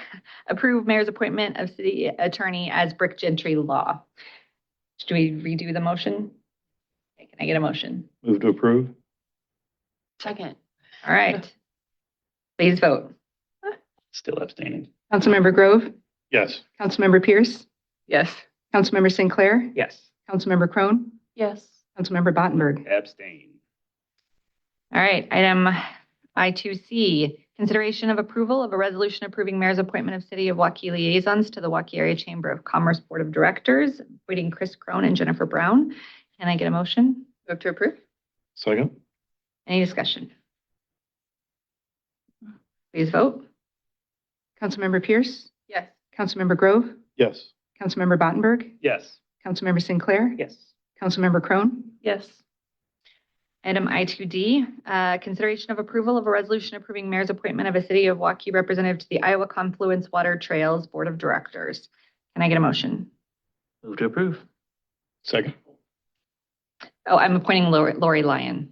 approve mayor's appointment of city attorney as Brick Gentry Law. Do we redo the motion? Okay, can I get a motion? Move to approve. Second. All right. Please vote. Still abstaining. Councilmember Grove? Yes. Councilmember Pierce? Yes. Councilmember Sinclair, Yes. Councilmember Crone, Yes. Councilmember Battenberg. Abstain. All right, item I2C, consideration of approval of a resolution approving mayor's appointment of City of Waukee liaisons to the Waukee Area Chamber of Commerce Board of Directors, appointing Chris Crone and Jennifer Brown. Can I get a motion? Move to approve? Second? Any discussion? Please vote. Councilmember Pierce, Yes. Councilmember Grove, Yes. Councilmember Battenberg, Yes. Councilmember Sinclair, Yes. Councilmember Crone, Yes. Item I2D, consideration of approval of a resolution approving mayor's appointment of a City of Waukee representative to the Iowa Confluence Water Trails Board of Directors. Can I get a motion? Move to approve. Second? Oh, I'm appointing Lori Lyon.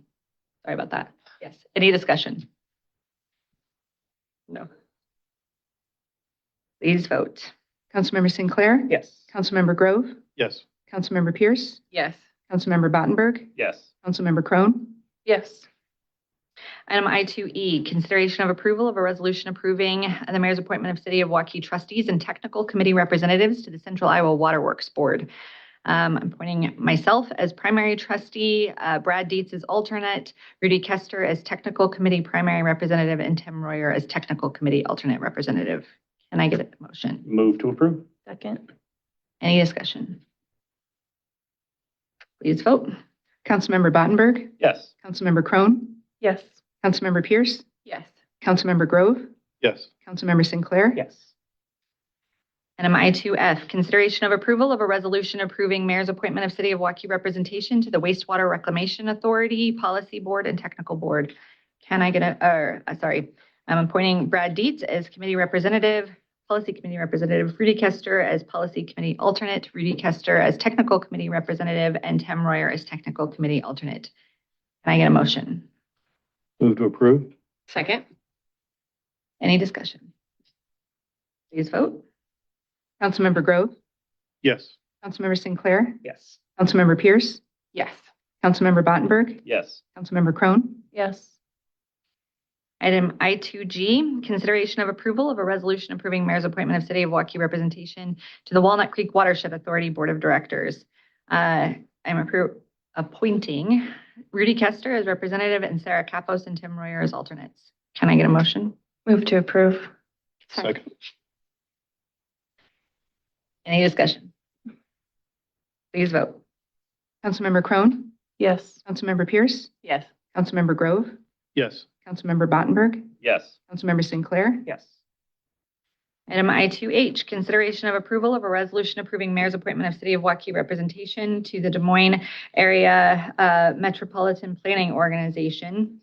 Sorry about that. Yes. Any discussion? No. Please vote. Councilmember Sinclair, Yes. Councilmember Grove, Yes. Councilmember Pierce, Yes. Councilmember Battenberg, Yes. Councilmember Crone, Yes. Item I2E, consideration of approval of a resolution approving the mayor's appointment of City of Waukee trustees and technical committee representatives to the Central Iowa Waterworks Board. I'm appointing myself as primary trustee, Brad Dietz as alternate, Rudy Kester as technical committee primary representative, and Tim Royer as technical committee alternate representative. Can I get a motion? Move to approve. Second. Any discussion? Please vote. Councilmember Battenberg, Yes. Councilmember Crone, Yes. Councilmember Pierce, Yes. Councilmember Grove, Yes. Councilmember Sinclair, Yes. Item I2F, consideration of approval of a resolution approving mayor's appointment of City of Waukee representation to the Wastewater Reclamation Authority, Policy Board, and Technical Board. Can I get I'm appointing Brad Dietz as committee representative, policy committee representative, Rudy Kester as policy committee alternate, Rudy Kester as technical committee representative, and Tim Royer as technical committee alternate. Can I get a motion? Move to approve? Second? Any discussion? Please vote. Councilmember Grove, Yes. Councilmember Sinclair, Yes. Councilmember Pierce, Yes. Councilmember Battenberg, Yes. Councilmember Crone, Yes. Item I2G, consideration of approval of a resolution approving mayor's appointment of City of Waukee representation to the Walnut Creek Watershed Authority Board of Directors. I'm appointing Rudy Kester as representative and Sarah Kapos and Tim Royer as alternates. Can I get a motion? Move to approve. Second? Any discussion? Please vote. Councilmember Crone, Yes. Councilmember Pierce, Yes. Councilmember Grove, Yes. Councilmember Battenberg, Yes. Councilmember Sinclair, Yes. Item I2H, consideration of approval of a resolution approving mayor's appointment of City of Waukee representation to the Des Moines Area Metropolitan Planning Organization.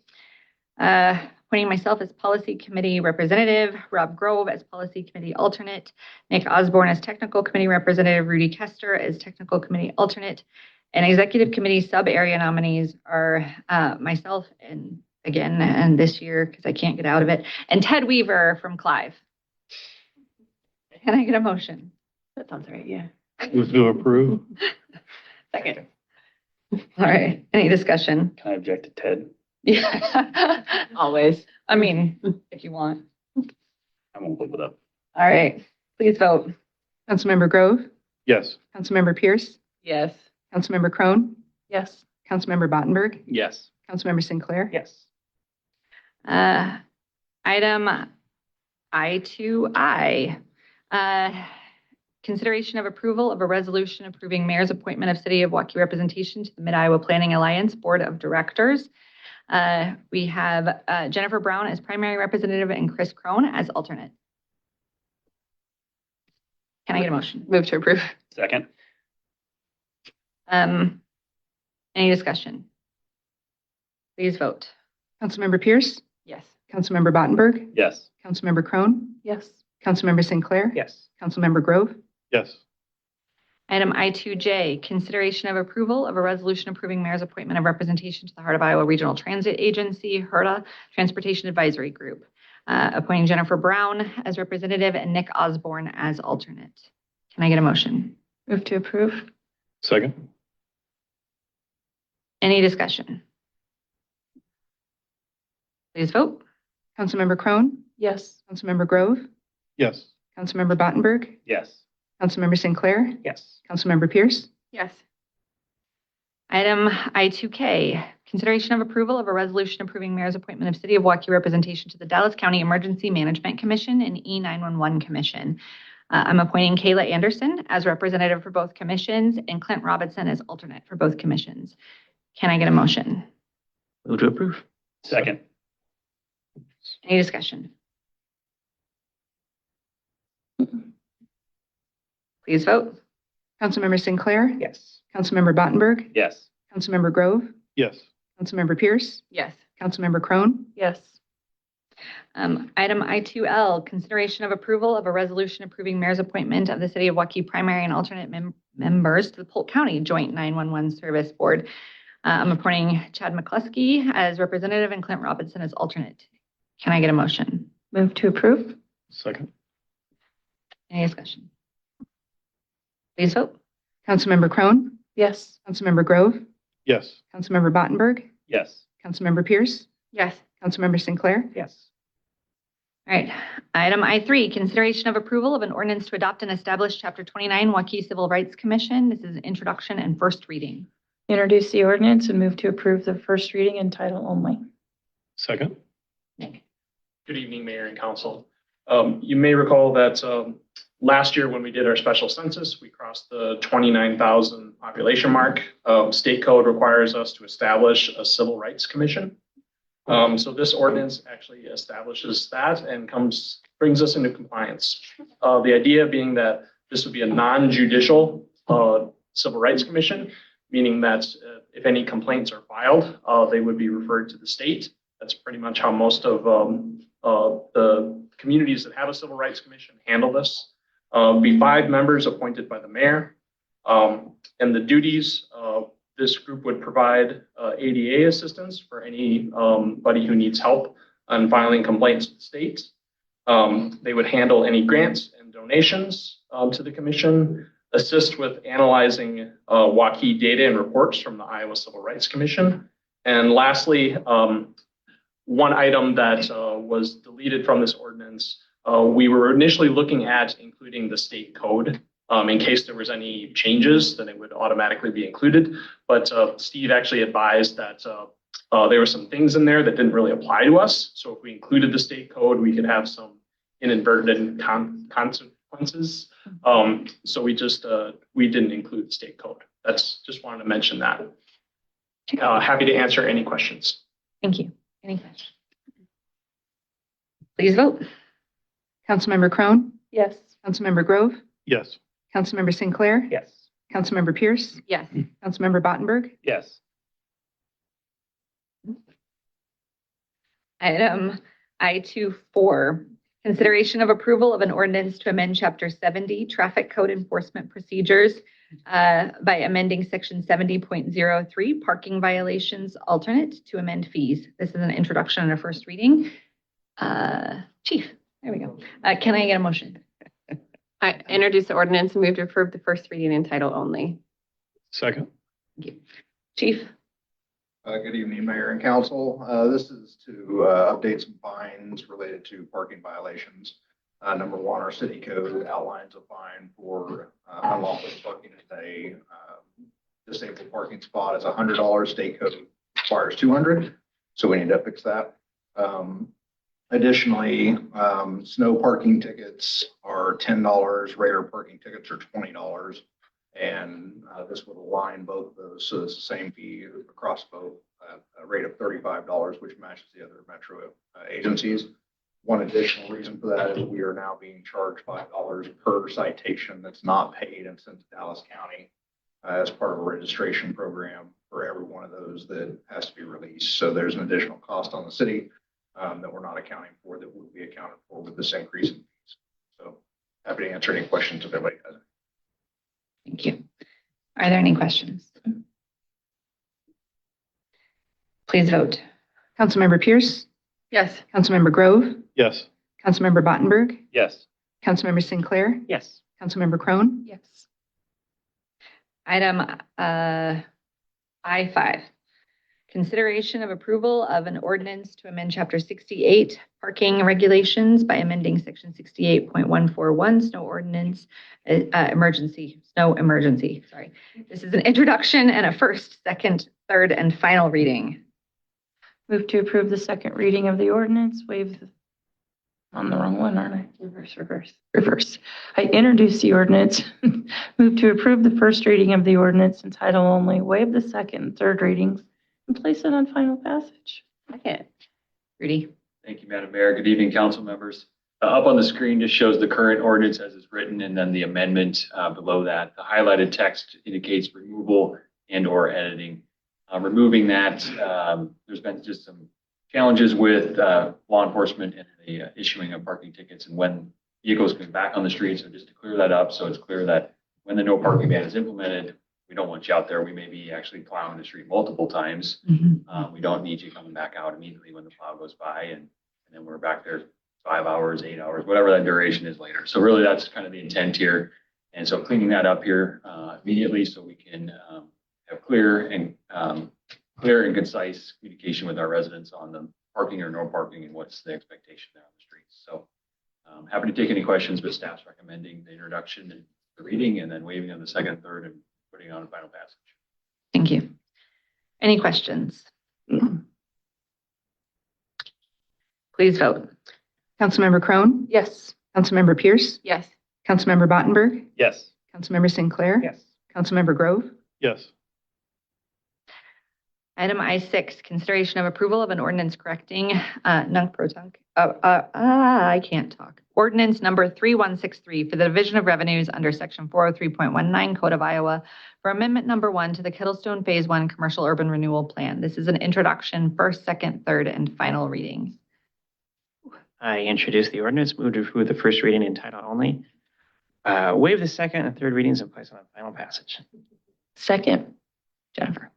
Appointing myself as policy committee representative, Rob Grove as policy committee alternate, Nick Osborne as technical committee representative, Rudy Kester as technical committee alternate, and executive committee sub-area nominees are myself and this year, because I can't get out of it, and Ted Weaver from Clive. Can I get a motion? That sounds right, yeah. Move to approve? Second. All right, any discussion? Can I object to Ted? Yeah. Always. I mean, if you want. I won't live it up. All right, please vote. Councilmember Grove, Yes. Councilmember Pierce, Yes. Councilmember Crone, Yes. Councilmember Battenberg, Yes. Councilmember Sinclair, Yes. Item I2I, consideration of approval of a resolution approving mayor's appointment of City of Waukee representation to the Mid-Iowa Planning Alliance Board of Directors. We have Jennifer Brown as primary representative and Chris Crone as alternate. Can I get a motion? Move to approve? Second? Any discussion? Please vote. Councilmember Pierce, Yes. Councilmember Battenberg, Yes. Councilmember Crone, Yes. Councilmember Sinclair, Yes. Councilmember Grove, Yes. Item I2J, consideration of approval of a resolution approving mayor's appointment of representation to the Heart of Iowa Regional Transit Agency, HRTA, Transportation Advisory Group. Appointing Jennifer Brown as representative and Nick Osborne as alternate. Can I get a motion? Move to approve. Second? Any discussion? Please vote. Councilmember Crone, Yes. Councilmember Grove, Yes. Councilmember Battenberg, Yes. Councilmember Sinclair, Yes. Councilmember Pierce, Yes. Item I2K, consideration of approval of a resolution approving mayor's appointment of City of Waukee representation to the Dallas County Emergency Management Commission and E911 Commission. I'm appointing Kayla Anderson as representative for both commissions and Clint Robinson as alternate for both commissions. Can I get a motion? Move to approve. Second. Any discussion? Please vote. Councilmember Sinclair, Yes. Councilmember Battenberg, Yes. Councilmember Grove, Yes. Councilmember Pierce, Yes. Councilmember Crone, Yes. Item I2L, consideration of approval of a resolution approving mayor's appointment of the City of Waukee primary and alternate members to the Polk County Joint 911 Service Board. I'm appointing Chad McCluskey as representative and Clint Robinson as alternate. Can I get a motion? Move to approve? Second. Any discussion? Please vote. Councilmember Crone, Yes. Councilmember Grove, Yes. Councilmember Battenberg, Yes. Councilmember Pierce, Yes. Councilmember Sinclair, Yes. All right. Item I3, consideration of approval of an ordinance to adopt and establish Chapter 29 Waukee Civil Rights Commission. This is an introduction and first reading. Introduce the ordinance and move to approve the first reading and title only. Second. Nick. Good evening, Mayor and Council. You may recall that last year when we did our special census, we crossed the 29,000 population mark. State code requires us to establish a civil rights commission. So this ordinance actually establishes that and brings us into compliance. The idea being that this would be a non-judicial civil rights commission, meaning that if any complaints are filed, they would be referred to the state. That's pretty much how most of the communities that have a civil rights commission handle this. Be 5 members appointed by the mayor. And the duties this group would provide ADA assistance for anybody who needs help on filing complaints to the state. They would handle any grants and donations to the commission, assist with analyzing Waukee data and reports from the Iowa Civil Rights Commission. And lastly, one item that was deleted from this ordinance, we were initially looking at including the state code. In case there was any changes, then it would automatically be included. But Steve actually advised that there were some things in there that didn't really apply to us. So if we included the state code, we could have some inadvertent consequences. So we didn't include the state code. Just wanted to mention that. Happy to answer any questions. Thank you. Any questions? Please vote. Councilmember Crone, Yes. Councilmember Grove, Yes. Councilmember Sinclair, Yes. Councilmember Pierce, Yes. Councilmember Battenberg, Yes. Item I24, consideration of approval of an ordinance to amend Chapter 70 Traffic Code Enforcement Procedures by amending Section 70.03 Parking Violations Alternate to amend fees. This is an introduction and a first reading. Chief, there we go. Can I get a motion? I introduce the ordinance and move to approve the first reading and title only. Second. Thank you. Chief? Good evening, Mayor and Council. This is to update some fines related to parking violations. Number 1, our city code outlines a fine for unlawful parking in a disabled parking spot is $100. State code requires $200, so we need to fix that. Additionally, snow parking tickets are $10, regular parking tickets are $20. And this would align both of those. So it's the same fee across both, a rate of $35, which matches the other metro agencies. One additional reason for that is we are now being charged $5 per citation that's not paid and sent to Dallas County as part of a registration program for every one of those that has to be released. So there's an additional cost on the city that we're not accounting for that will be accounted for with this increase in fees. So happy to answer any questions if anybody has. Thank you. Are there any questions? Please vote. Councilmember Pierce, Yes. Councilmember Grove, Yes. Councilmember Battenberg, Yes. Councilmember Sinclair, Yes. Councilmember Crone, Yes. Item I5, consideration of approval of an ordinance to amend Chapter 68 parking regulations by amending Section 68.141 snow emergency. Sorry. This is an introduction and a first, second, third, and final reading. Move to approve the second reading of the ordinance, on the wrong one, aren't I? Reverse. I introduced the ordinance. Move to approve the first reading of the ordinance in title only, waive the second and third readings, and place it on final passage. Second. Rudy. Thank you, Madam Mayor. Good evening, council members. Up on the screen just shows the current ordinance as it's written, and then the amendment below that. The highlighted text indicates removal and or editing. Removing that, there's been just some challenges with law enforcement and the issuing of parking tickets and when vehicles come back on the street. So just to clear that up, so it's clear that when the no parking ban is implemented, we don't want you out there. We may be actually plowing the street multiple times. We don't need you coming back out immediately when the plow goes by, and then we're back there 5 hours, 8 hours, whatever that duration is later. So really that's kind of the intent here. And so cleaning that up here immediately so we can have clear and concise communication with our residents on the parking or no parking and what's the expectation there on the streets. So happy to take any questions, but staff's recommending the introduction and the reading and then waiving on the second, third, and putting on a final passage. Thank you. Any questions? Please vote. Councilmember Crone? Yes. Councilmember Pierce? Yes. Councilmember Bottenberg? Yes. Councilmember Sinclair? Yes. Councilmember Grove? Yes. Item I6, consideration of approval of an ordinance correcting I can't talk. Ordinance number 3163 for the division of revenues under section 403.19 Code of Iowa for amendment number 1 to the Kettlestone Phase 1 Commercial Urban Renewal Plan. This is an introduction, first, second, third, and final readings. I introduce the ordinance, move to approve the first reading in title only, waive the second and third readings and place it on final passage. Second. Jennifer.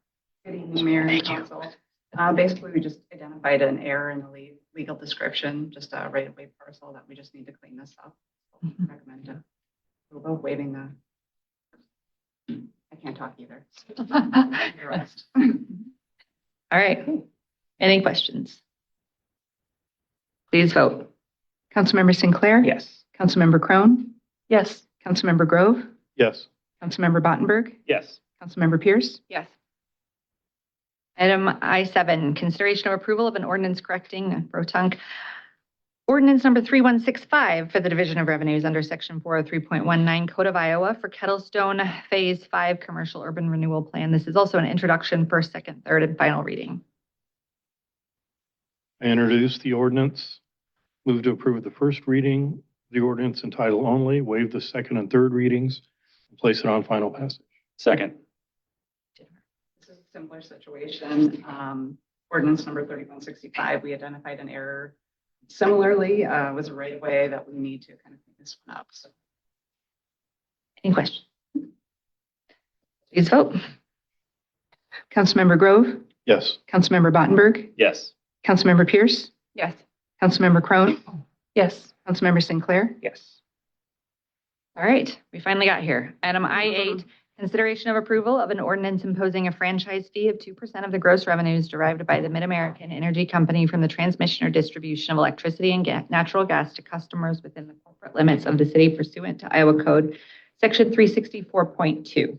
Good evening, Mayor and Council. Basically, we just identified an error in the legal description, just a right-of-way parcel that we just need to clean this up. So recommend to approve waiving the. I can't talk either. The rest. All right. Any questions? Please vote. Councilmember Sinclair? Yes. Councilmember Crone? Yes. Councilmember Grove? Yes. Councilmember Bottenberg? Yes. Councilmember Pierce? Yes. Item I7, consideration of approval of an ordinance correcting ordinance number 3165 for the division of revenues under section 403.19 Code of Iowa for Kettlestone Phase 5 Commercial Urban Renewal Plan. This is also an introduction, first, second, third, and final reading. I introduce the ordinance, move to approve the first reading, the ordinance in title only, waive the second and third readings, and place it on final passage. Second. This is a similar situation. Ordinance number 3165, we identified an error. Similarly, was a right-of-way that we need to kind of clean this one up. So. Any questions? Please vote. Councilmember Grove? Yes. Councilmember Bottenberg? Yes. Councilmember Pierce? Yes. Councilmember Crone? Yes. Councilmember Sinclair? Yes. All right, we finally got here. Item I8, consideration of approval of an ordinance imposing a franchise fee of 2% of the gross revenues derived by the Mid-American Energy Company from the transmission or distribution of electricity and natural gas to customers within the corporate limits of the city pursuant to Iowa Code, Section 364.2.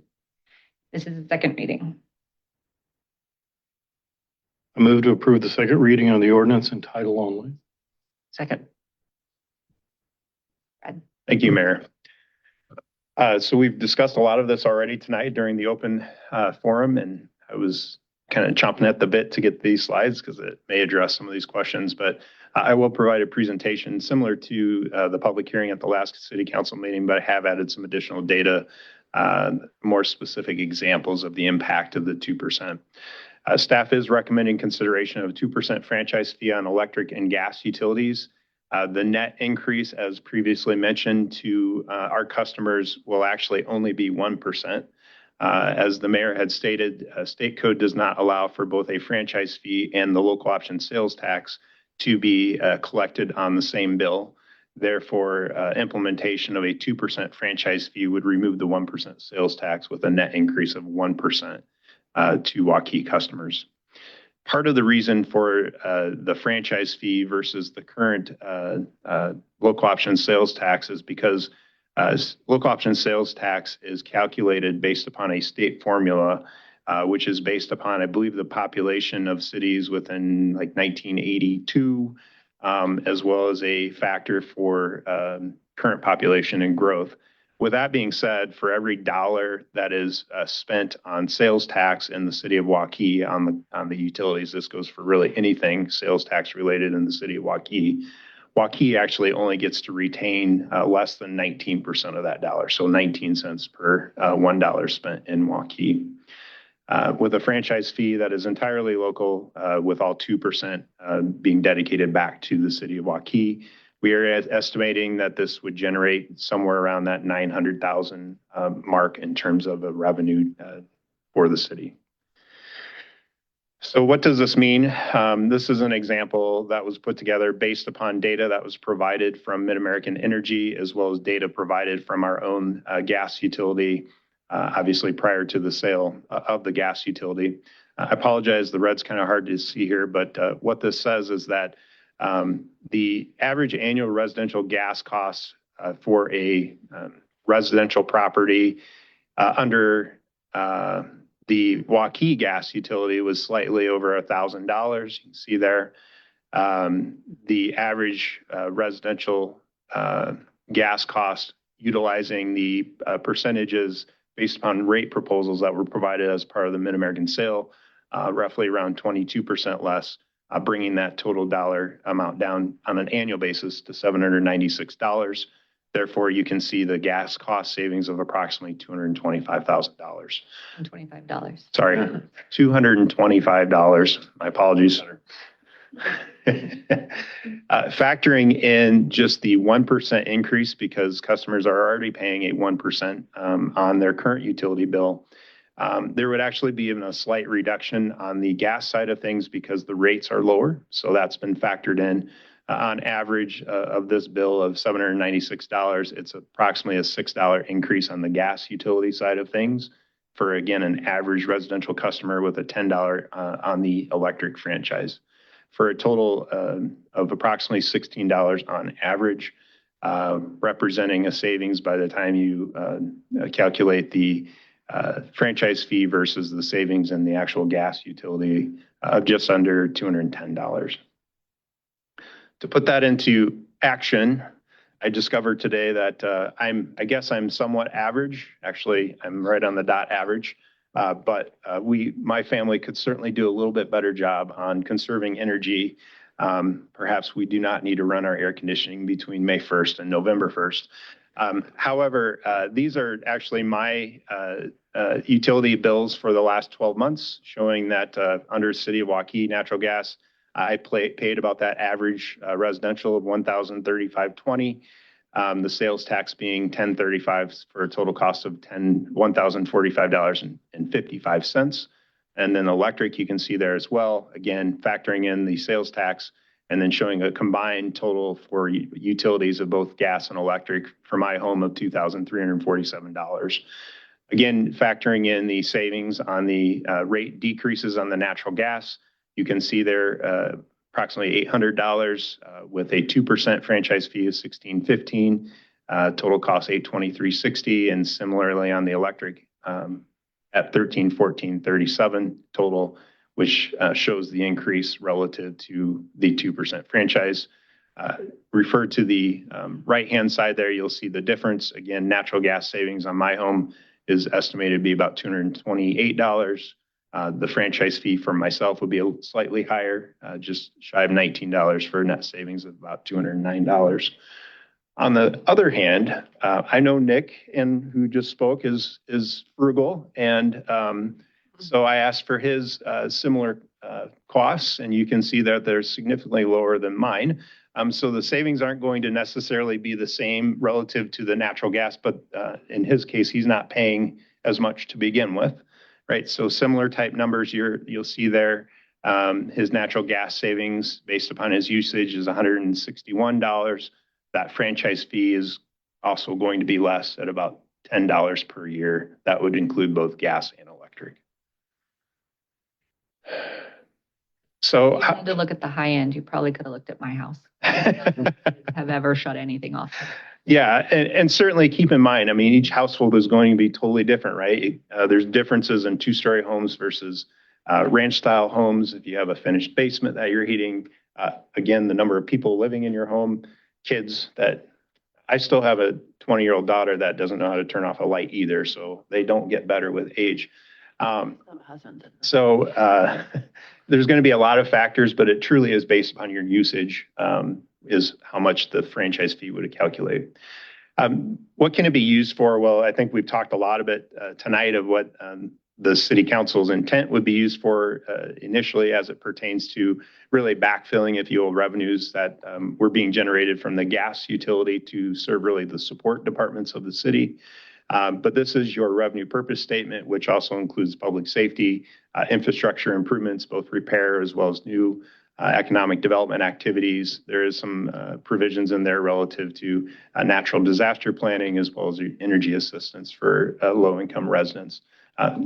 This is the second reading. I move to approve the second reading on the ordinance in title only. Second. Thank you, Mayor. So we've discussed a lot of this already tonight during the open forum, and I was kind of chomping at the bit to get these slides because it may address some of these questions, but I will provide a presentation similar to the public hearing at the last city council meeting, but I have added some additional data, more specific examples of the impact of the 2%. Staff is recommending consideration of a 2% franchise fee on electric and gas utilities. The net increase, as previously mentioned, to our customers will actually only be 1%. As the mayor had stated, state code does not allow for both a franchise fee and the local option sales tax to be collected on the same bill. Therefore, implementation of a 2% franchise fee would remove the 1% sales tax with a net increase of 1% to Waukee customers. Part of the reason for the franchise fee versus the current local option sales tax is because local option sales tax is calculated based upon a state formula, which is based upon, I believe, the population of cities within like 1982, as well as a factor for current population and growth. With that being said, for every dollar that is spent on sales tax in the city of Waukee on the utilities, this goes for really anything sales tax related in the city of Waukee. Waukee actually only gets to retain less than 19% of that dollar, so 19 cents per $1 spent in Waukee. With a franchise fee that is entirely local, with all 2% being dedicated back to the city of Waukee, we are estimating that this would generate somewhere around that 900,000 mark in terms of a revenue for the city. So what does this mean? This is an example that was put together based upon data that was provided from MidAmerican Energy, as well as data provided from our own gas utility, obviously prior to the sale of the gas utility. I apologize, the red's kind of hard to see here, but what this says is that the average annual residential gas costs for a residential property under the Waukee gas utility was slightly over $1,000. You can see there. The average residential gas cost utilizing the percentages based upon rate proposals that were provided as part of the MidAmerican sale, roughly around 22% less, bringing that total dollar amount down on an annual basis to $796. Therefore, you can see the gas cost savings of approximately $225,000. $25. Sorry, $225. My apologies. Factoring in just the 1% increase, because customers are already paying a 1% on their current utility bill, there would actually be even a slight reduction on the gas side of things because the rates are lower. So that's been factored in. On average of this bill of $796, it's approximately a $6 increase on the gas utility side of things for, again, an average residential customer, with a $10 on the electric franchise, for a total of approximately $16 on average, representing a savings by the time you calculate the franchise fee versus the savings in the actual gas utility of just under $210. To put that into action, I discovered today that I guess I'm somewhat average. Actually, I'm right on the dot average. But my family could certainly do a little bit better job on conserving energy. Perhaps we do not need to run our air conditioning between May 1st and November 1st. However, these are actually my utility bills for the last 12 months, showing that under City of Waukee natural gas, I paid about that average residential of $1,035.20. The sales tax being $1,035 for a total cost of $1,045.55. And then electric, you can see there as well, again, factoring in the sales tax and then showing a combined total for utilities of both gas and electric for my home of $2,347. Again, factoring in the savings on the rate decreases on the natural gas, you can see there approximately $800 with a 2% franchise fee of $1,615, total cost $823.60, and similarly on the electric at $1,314.37 total, which shows the increase relative to the 2% franchise. Refer to the right-hand side there, you'll see the difference. Again, natural gas savings on my home is estimated to be about $228. The franchise fee for myself would be slightly higher, just shy of $19 for a net savings of about $209. On the other hand, I know Nick, who just spoke, is frugal, and so I asked for his similar costs, and you can see that they're significantly lower than mine. So the savings aren't going to necessarily be the same relative to the natural gas, but in his case, he's not paying as much to begin with. Right, so similar type numbers you'll see there. His natural gas savings based upon his usage is $161. That franchise fee is also going to be less at about $10 per year. That would include both gas and electric. So You had to look at the high end. You probably could have looked at my house. Have ever shut anything off. yeah, and certainly keep in mind, I mean, each household is going to be totally different, right? There's differences in two-story homes versus ranch-style homes. If you have a finished basement that you're heating, again, the number of people living in your home, kids that I still have a 20-year-old daughter that doesn't know how to turn off a light either, so they don't get better with age. So there's going to be a lot of factors, but it truly is based upon your usage, is how much the franchise fee would calculate. What can it be used for? Well, I think we've talked a lot about tonight of what the city council's intent would be used for initially as it pertains to really backfilling, if you will, revenues that were being generated from the gas utility to serve really the support departments of the city. But this is your revenue purpose statement, which also includes public safety, infrastructure improvements, both repair as well as new economic development activities. There is some provisions in there relative to natural disaster planning as well as energy assistance for low-income residents.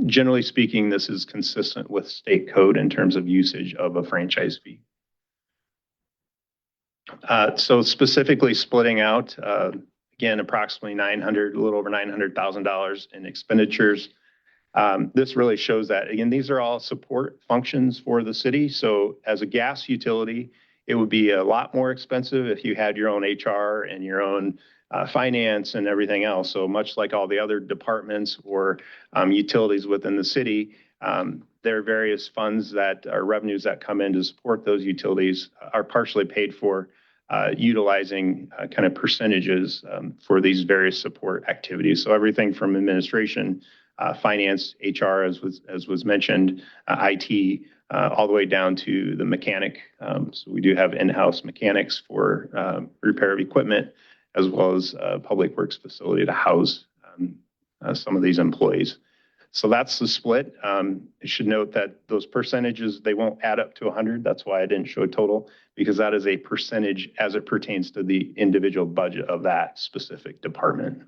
Generally speaking, this is consistent with state code in terms of usage of a franchise fee. So specifically splitting out, again, approximately a little over $900,000 in expenditures. This really shows that, again, these are all support functions for the city. So as a gas utility, it would be a lot more expensive if you had your own HR and your own finance and everything else. So much like all the other departments or utilities within the city, there are various funds that are revenues that come in to support those utilities are partially paid for utilizing kind of percentages for these various support activities. So everything from administration, finance, HR, as was mentioned, IT, all the way down to the mechanic. So we do have in-house mechanics for repair of equipment, as well as a public works facility to house some of these employees. So that's the split. I should note that those percentages, they won't add up to 100. That's why I didn't show a total, because that is a percentage as it pertains to the individual budget of that specific department.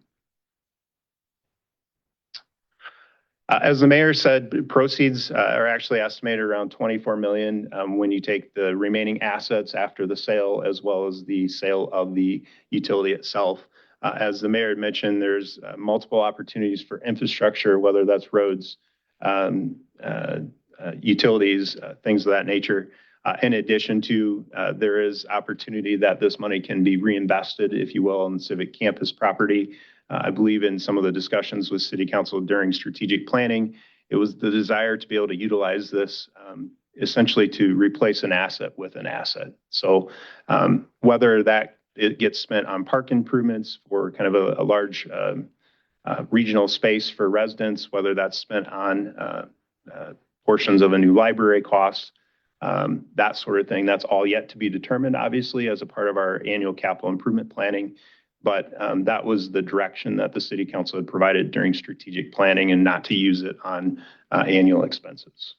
As the mayor said, proceeds are actually estimated around 24 million when you take the remaining assets after the sale, as well as the sale of the utility itself. As the mayor had mentioned, there's multiple opportunities for infrastructure, whether that's roads, utilities, things of that nature. In addition to, there is opportunity that this money can be reinvested, if you will, on the civic campus property. I believe in some of the discussions with City Council during strategic planning, it was the desire to be able to utilize this essentially to replace an asset with an asset. So whether that it gets spent on park improvements for kind of a large regional space for residents, whether that's spent on portions of a new library cost, that sort of thing, that's all yet to be determined, obviously, as a part of our annual capital improvement planning. But that was the direction that the City Council had provided during strategic planning, and not to use it on annual expenses.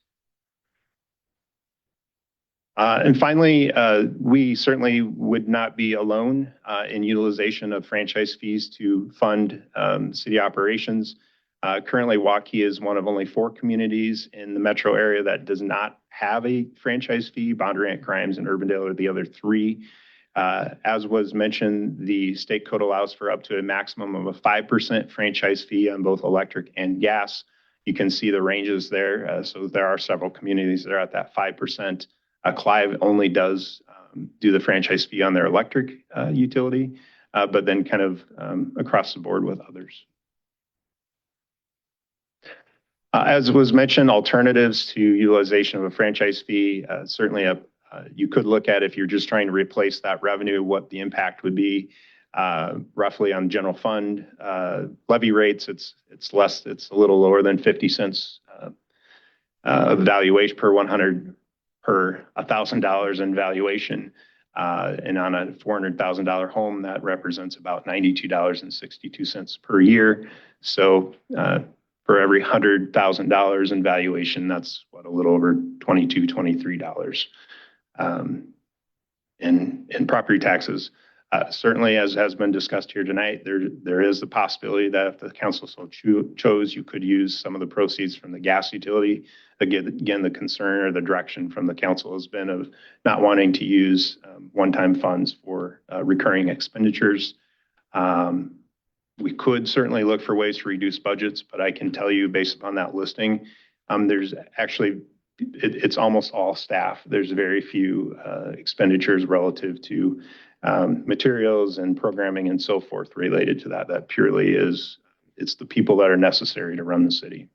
And finally, we certainly would not be alone in utilization of franchise fees to fund city operations. Currently, Waukee is one of only 4 communities in the metro area that does not have a franchise fee. Bondurant, Grimes, and Urbandale are the other 3. As was mentioned, the state code allows for up to a maximum of a 5% franchise fee on both electric and gas. You can see the ranges there. So there are several communities that are at that 5%. Clive only does do the franchise fee on their electric utility, but then kind of across the board with others. As was mentioned, alternatives to utilization of a franchise fee, certainly you could look at, if you're just trying to replace that revenue, what the impact would be roughly on general fund levy rates. It's a little lower than 50 cents of valuation per $100,000 in valuation. And on a $400,000 home, that represents about $92.62 per year. So for every $100,000 in valuation, that's what, a little over $22, $23 in property taxes. Certainly, as has been discussed here tonight, there is the possibility that if the council so chose, you could use some of the proceeds from the gas utility. Again, the concern or the direction from the council has been of not wanting to use one-time funds for recurring expenditures. We could certainly look for ways to reduce budgets, but I can tell you based upon that listing, there's actually, it's almost all staff. There's very few expenditures relative to materials and programming and so forth related to that. That purely is, it's the people that are necessary to run the city.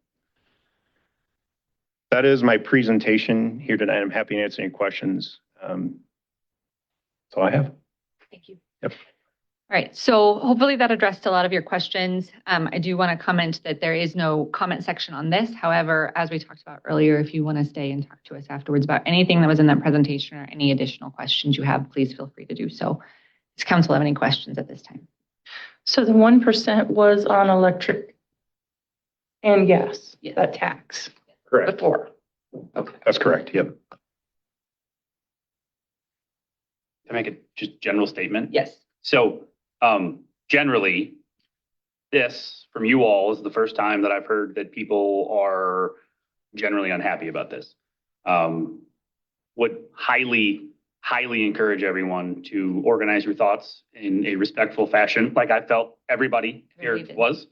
That is my presentation here tonight. I'm happy to answer any questions. That's all I have. Thank you. Yep. All right, so hopefully that addressed a lot of your questions. I do want to comment that there is no comment section on this. However, as we talked about earlier, if you want to stay and talk to us afterwards about anything that was in that presentation or any additional questions you have, please feel free to do so. Does council have any questions at this time? So the 1% was on electric and gas, that tax. Correct. Before. Okay. That's correct. Yep. To make a just general statement. Yes. So generally, this from you all is the first time that I've heard that people are generally unhappy about this. Would highly encourage everyone to organize your thoughts in a respectful fashion, like I felt everybody here was.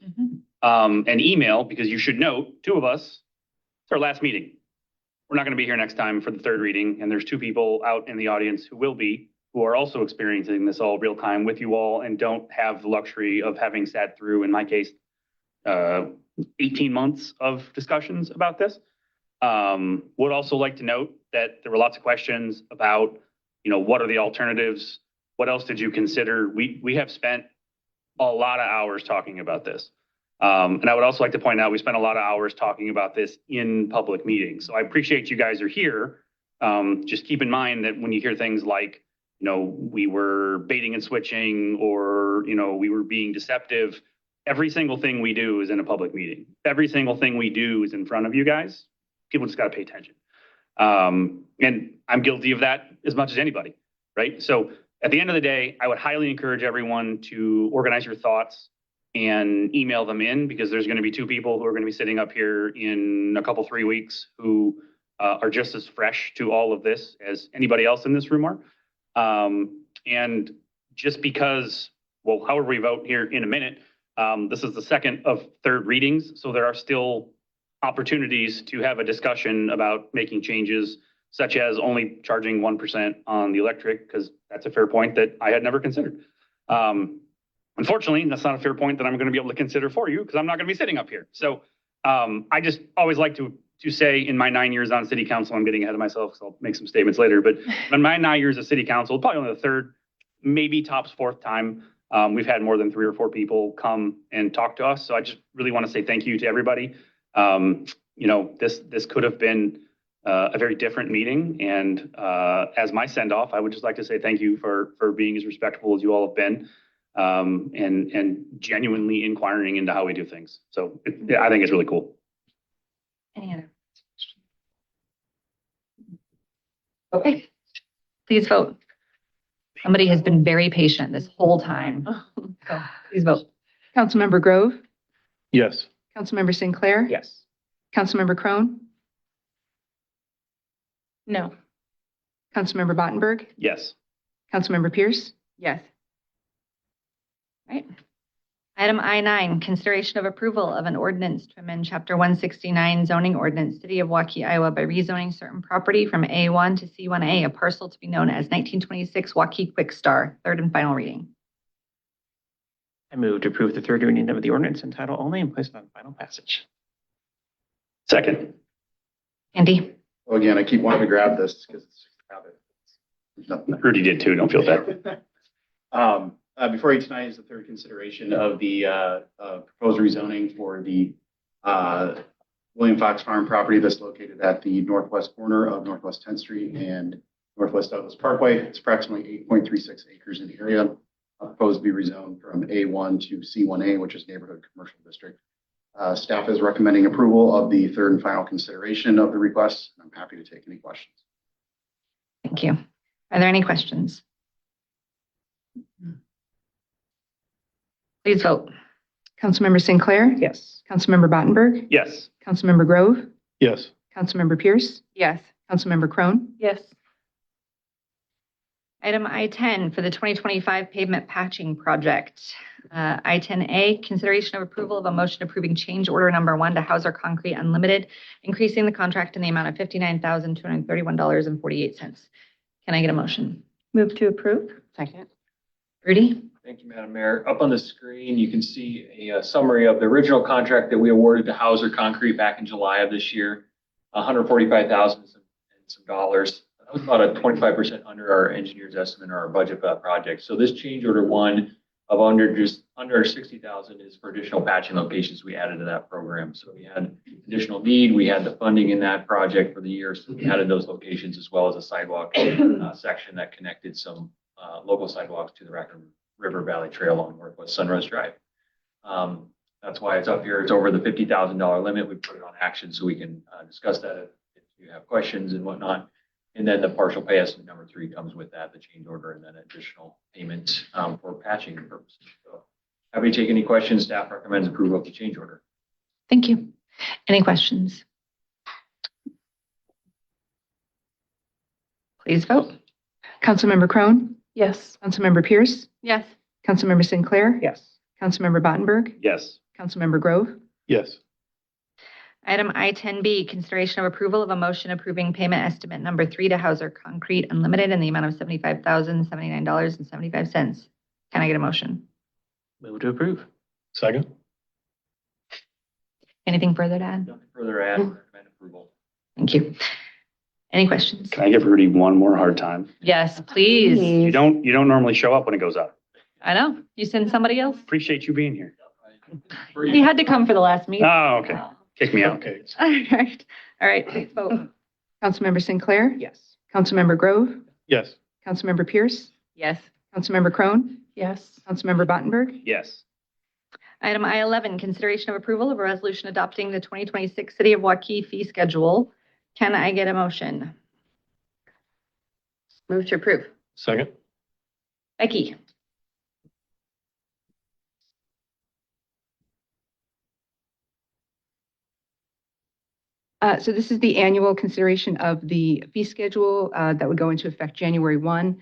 And email, because you should note, two of us, it's our last meeting. We're not going to be here next time for the third reading, and there's two people out in the audience who will be, who are also experiencing this all real time with you all and don't have the luxury of having sat through, in my case, 18 months of discussions about this. Would also like to note that there were lots of questions about, what are the alternatives? What else did you consider? We have spent a lot of hours talking about this. And I would also like to point out, we spent a lot of hours talking about this in public meetings. So I appreciate you guys are here. Just keep in mind that when you hear things like, we were baiting and switching, or, we were being deceptive. Every single thing we do is in a public meeting. Every single thing we do is in front of you guys. People just got to pay attention. And I'm guilty of that as much as anybody, right? So at the end of the day, I would highly encourage everyone to organize your thoughts and email them in, because there's going to be two people who are going to be sitting up here in a couple, 3 weeks who are just as fresh to all of this as anybody else in this room are. And just because, well, however we vote here in a minute, this is the second of third readings. So there are still opportunities to have a discussion about making changes, such as only charging 1% on the electric, because that's a fair point that I had never considered. Unfortunately, that's not a fair point that I'm going to be able to consider for you, because I'm not going to be sitting up here. So I just always like to say, in my 9 years on city council, I'm getting ahead of myself, so I'll make some statements later, but in my 9 years of city council, probably only the third, maybe tops fourth time, we've had more than 3 or 4 people come and talk to us. So I just really want to say thank you to everybody. This could have been a very different meeting. And as my send off, I would just like to say thank you for being as respectful as you all have been, and genuinely inquiring into how we do things. So I think it's really cool. Any other? Okay, please vote. Somebody has been very patient this whole time. So please vote. Councilmember Grove, Yes. Councilmember Sinclair, Yes. Councilmember Crone, No. Councilmember Bottenberg, Yes. Councilmember Pierce. Yes. Right. Item I9, consideration of approval of an ordinance to amend Chapter 169 zoning ordinance, City of Waukee, Iowa, by rezoning certain property from A1 to C1A, a parcel to be known as 1926 Waukee Quick Star. Third and final reading. I move to approve the third reading of the ordinance in title only and place it on final passage. Second. Andy? Well, again, I keep wanting to grab this because it's just a habit. There's nothing. Rudy did too. Don't feel bad. Before you tonight is the third consideration of the proposed rezoning for the William Fox Farm property that's located at the northwest corner of Northwest 10th Street and Northwest Douglas Parkway. It's approximately 8.36 acres in the area. Proposed to be rezoned from A1 to C1A, which is Neighborhood Commercial District. Staff is recommending approval of the third and final consideration of the request. I'm happy to take any questions. Thank you. Are there any questions? Please vote. Councilmember Sinclair. Yes. Councilmember Battenberg. Yes. Councilmember Grove. Yes. Councilmember Pierce. Yes. Councilmember Crone. Yes. Item I-10 for the 2025 pavement patching project. I-10A, consideration of approval of a motion approving change order number 1 to Hauser Concrete Unlimited, increasing the contract in the amount of $59,231.48. Can I get a motion? Move to approve. Second. Rudy? Thank you, Madam Mayor. Up on the screen, you can see a summary of the original contract that we awarded to Hauser Concrete back in July of this year, $145,000 and some dollars. That was about a 25% under our engineer's estimate or our budget for that project. So this change order 1 of under 60,000 is for additional patching locations we added to that program. So we had additional need. We had the funding in that project for the year. So we added those locations as well as a sidewalk section that connected some local sidewalks to the Raccoon River Valley Trail on Northwest Sunrise Drive. That's why it's up here. It's over the $50,000 limit. We put it on action so we can discuss that if you have questions and whatnot. And then the partial pay estimate number 3 comes with that, the change order, and then additional payment for patching purposes. So happy to take any questions. Staff recommends approval of the change order. Thank you. Any questions? Please vote. Councilmember Crone. Yes. Councilmember Pierce. Yes. Councilmember Sinclair. Yes. Councilmember Battenberg. Yes. Councilmember Grove. Yes. Item I-10B, consideration of approval of a motion approving payment estimate number 3 to Hauser Concrete Unlimited in the amount of $75,079.75. Can I get a motion? Move to approve. Second. Anything further to add? Nothing further add. Recommend approval. Thank you. Any questions? Can I give Rudy one more hard time? Yes, please. You don't normally show up when it goes up. I know. You send somebody else? Appreciate you being here. He had to come for the last meeting. Oh, okay. Kick me out. Okay. All right. All right, please vote. Councilmember Sinclair. Yes. Councilmember Grove. Yes. Councilmember Pierce. Yes. Councilmember Crone. Yes. Councilmember Battenberg. Yes. Item I-11, consideration of approval of a resolution adopting the 2026 City of Waukee fee schedule. Can I get a motion? Move to approve. Second. Becky? So this is the annual consideration of the fee schedule that would go into effect January 1.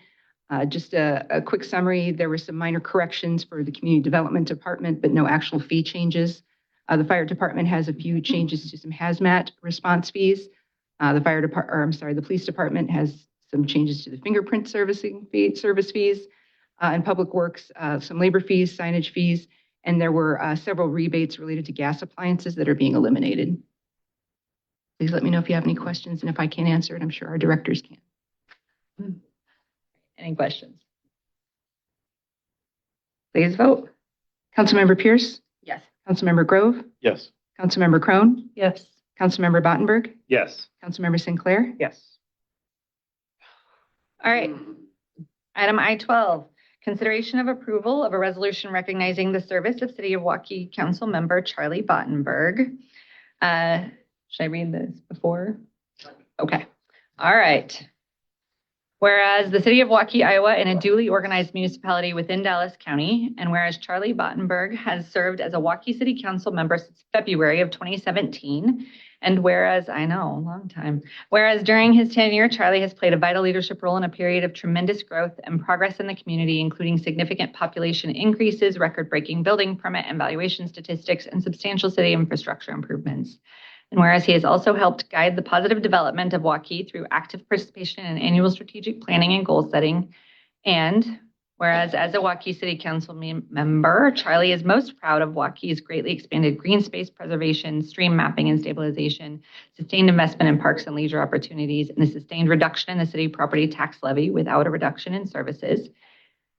Just a quick summary, there were some minor corrections for the Community Development Department, but no actual fee changes. The Fire Department has a few changes to some hazmat response fees. The Police Department has some changes to the fingerprint service fees, and Public Works, some labor fees, signage fees, and there were several rebates related to gas appliances that are being eliminated. Please let me know if you have any questions, and if I can't answer it, I'm sure our directors can. Any questions? Please vote. Councilmember Pierce. Yes. Councilmember Grove. Yes. Councilmember Crone. Yes. Councilmember Battenberg. Yes. Councilmember Sinclair. Yes. All right. Item I-12, consideration of approval of a resolution recognizing the service of City of Waukee Council Member Charlie Battenberg. Should I read this before? Okay. All right. Whereas the City of Waukee, Iowa, in a duly organized municipality within Dallas County, and whereas Charlie Battenberg has served as a Waukee City Council member since February of 2017, and whereas, I know, long time, whereas during his tenure, Charlie has played a vital leadership role in a period of tremendous growth and progress in the community, including significant population increases, record-breaking building permit and valuation statistics, and substantial city infrastructure improvements. And whereas he has also helped guide the positive development of Waukee through active participation in annual strategic planning and goal setting. And whereas as a Waukee City Council member, Charlie is most proud of Waukee's greatly expanded green space preservation, stream mapping and stabilization, sustained investment in parks and leisure opportunities, and the sustained reduction in the city property tax levy without a reduction in services.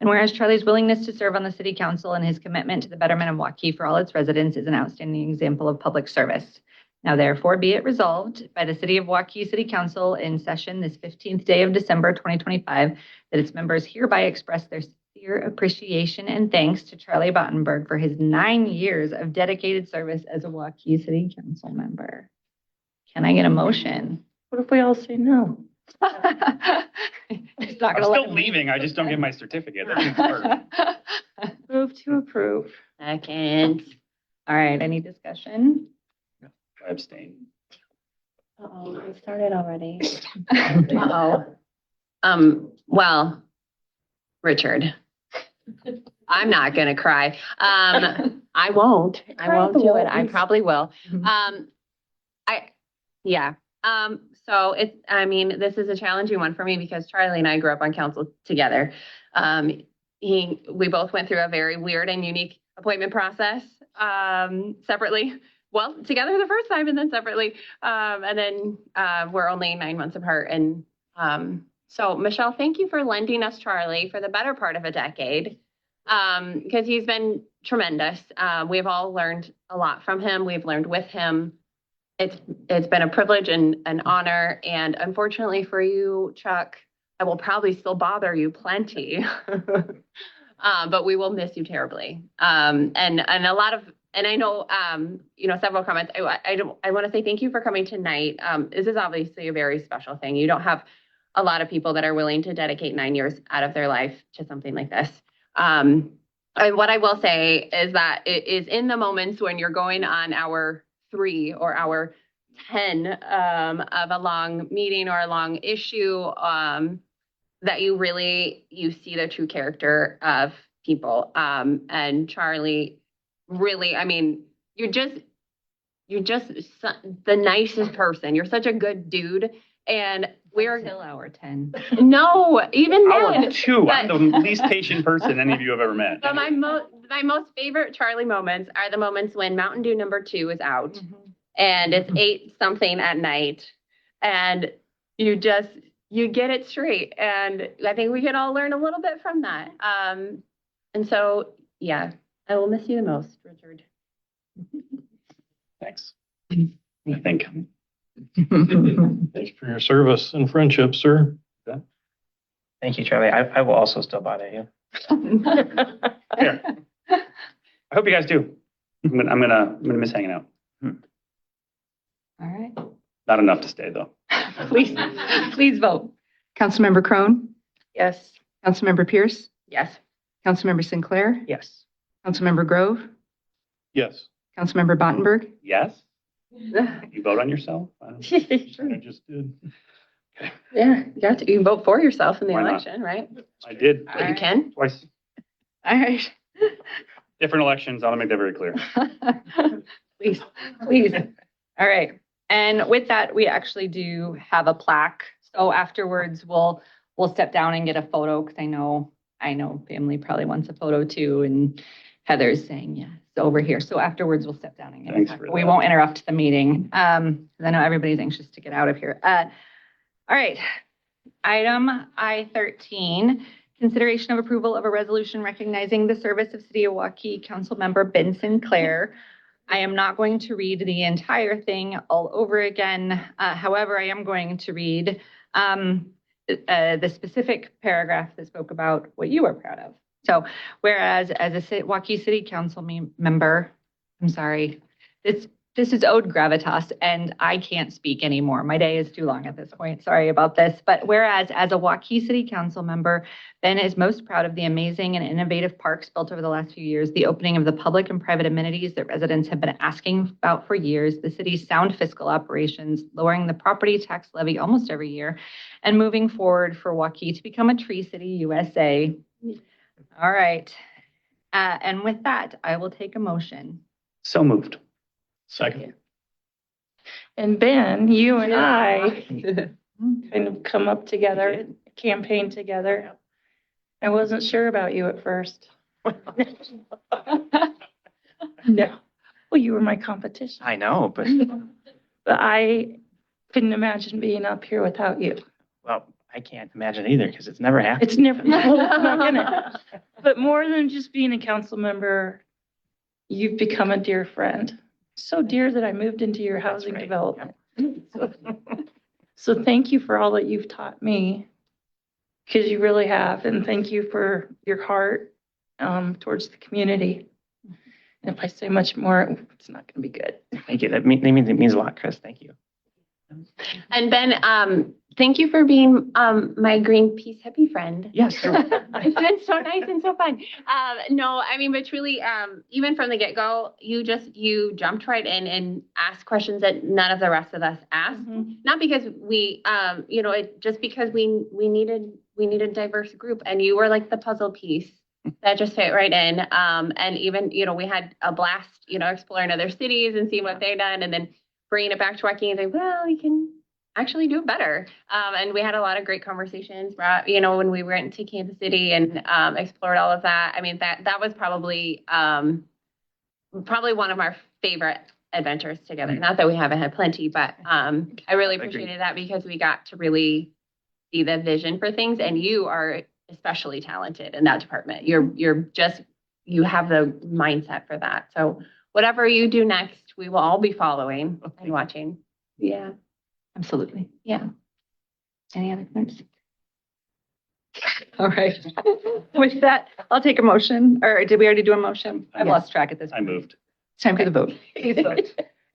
And whereas Charlie's willingness to serve on the City Council and his commitment to the betterment of Waukee for all its residents is an outstanding example of public service. Now, therefore, be it resolved by the City of Waukee City Council in session this 15th day of December 2025 that its members hereby express their sincere appreciation and thanks to Charlie Battenberg for his 9 years of dedicated service as a Waukee City Council member. Can I get a motion? What if we all say no? He's not I'm gonna let still him leaving. I just don't get my certificate. That seems hard. Move to approve. Second. All right, any discussion? I abstain. Uh-oh, we started already. Uh-oh. Well, Richard, I'm not gonna cry. I won't. I won't do it. I probably will. Yeah. So this is a challenging one for me because Charlie and I grew up on council together. We both went through a very weird and unique appointment process, separately. Well, together the first time and then separately. And then we're only 9 months apart. And so Michelle, thank you for lending us Charlie for the better part of a decade. Because he's been tremendous. We've all learned a lot from him. We've learned with him. It's been a privilege and an honor. And unfortunately for you, Chuck, I will probably still bother you plenty. But we will miss you terribly. And I know several comments. I want to say thank you for coming tonight. This is obviously a very special thing. You don't have a lot of people that are willing to dedicate 9 years out of their life to something like this. And what I will say is that it is in the moments when you're going on hour 3 or hour 10 of a long meeting or a long issue that you see the true character of people. And Charlie, really, you're just the nicest person. You're such a good dude. And we're till hour 10. No, even then. Hour 2. I'm the least patient person any of you have ever met. But my most favorite Charlie moments are the moments when Mountain Dew number 2 is out and it's 8 something at night and you get it straight. And I think we can all learn a little bit from that. And so, yeah, I will miss you the most, Richard. Thanks. I think. Thanks for your service and friendship, sir. Thank you, Charlie. I will also still bother you. Here. I hope you guys do. I'm gonna miss hanging out. All right. Not enough to stay though. Please vote. Councilmember Crone, Yes. Councilmember Pierce, Yes. Councilmember Sinclair, Yes. Councilmember Grove, Yes. Councilmember Bottenberg, Yes? You vote on yourself? I just did. Yeah, you vote for yourself in the Why not? election, right? I did. But you can. Twice. All right. Different elections. I want to make that very clear. Please. All right. And with that, we actually do have a plaque. So afterwards, we'll step down and get a photo because I know family probably wants a photo too. And Heather's saying yes over here. So afterwards, we'll step down and get a plaque. We won't interrupt the meeting. 'Cause I know everybody's anxious to get out of here. All right. Item I-13. Consideration of approval of a resolution recognizing the service of City of Waukee Councilmember Ben Sinclair. I am not going to read the entire thing all over again. However, I am going to read the specific paragraph that spoke about what you are proud of. So, whereas as a Waukee City Council member, I'm sorry, this is ode gravitas, and I can't speak anymore. My day is too long at this point. Sorry about this. But whereas as a Waukee City Council member, Ben is most proud of the amazing and innovative parks built over the last few years, the opening of the public and private amenities that residents have been asking about for years, the city's sound fiscal operations, lowering the property tax levy almost every year, and moving forward for Waukee to become a Tree City USA. All right. And with that, I will take a motion. So moved. Second. And Ben, you and I kind of come up together, campaign together. I wasn't sure about you at first. No. Well, you were my competition. I know, but I couldn't imagine being up here without you. well, I can't imagine either because it's never happened. It's never, well, it's not gonna. But more than just being a council member, you've become a dear friend. So dear that I moved into your housing development. So thank you for all that you've taught me, because you really have. And thank you for your heart towards the community. And if I say much more, it's not going to be good. Thank you. It means a lot, Chris. Thank you. And Ben, Thank you for being my Greenpeace hippie friend. Yes. It's been so nice and so fun. No, I mean, but truly, even from the get-go, you jumped right in and asked questions that none of the rest of us asked. Not because we, just because we needed a diverse group, and you were like the puzzle piece that just fit right in. And even, we had a blast, exploring other cities and seeing what they've done, and then bringing it back to Waukee and saying, well, we can actually do it better. And we had a lot of great conversations, when we went to Kansas City and explored all of that. I mean, that was probably one of our favorite adventures together. Not that we haven't had plenty, but I really appreciated that because we got to really see the vision for things. And you are especially talented in that department. You have the mindset for that. So whatever you do next, we will all be following and watching. Yeah. Absolutely. Yeah. Any other comments? All right. With that, I'll take a motion. Or did we already do a motion? I've lost track at this I point. moved. It's time for the vote. Please vote.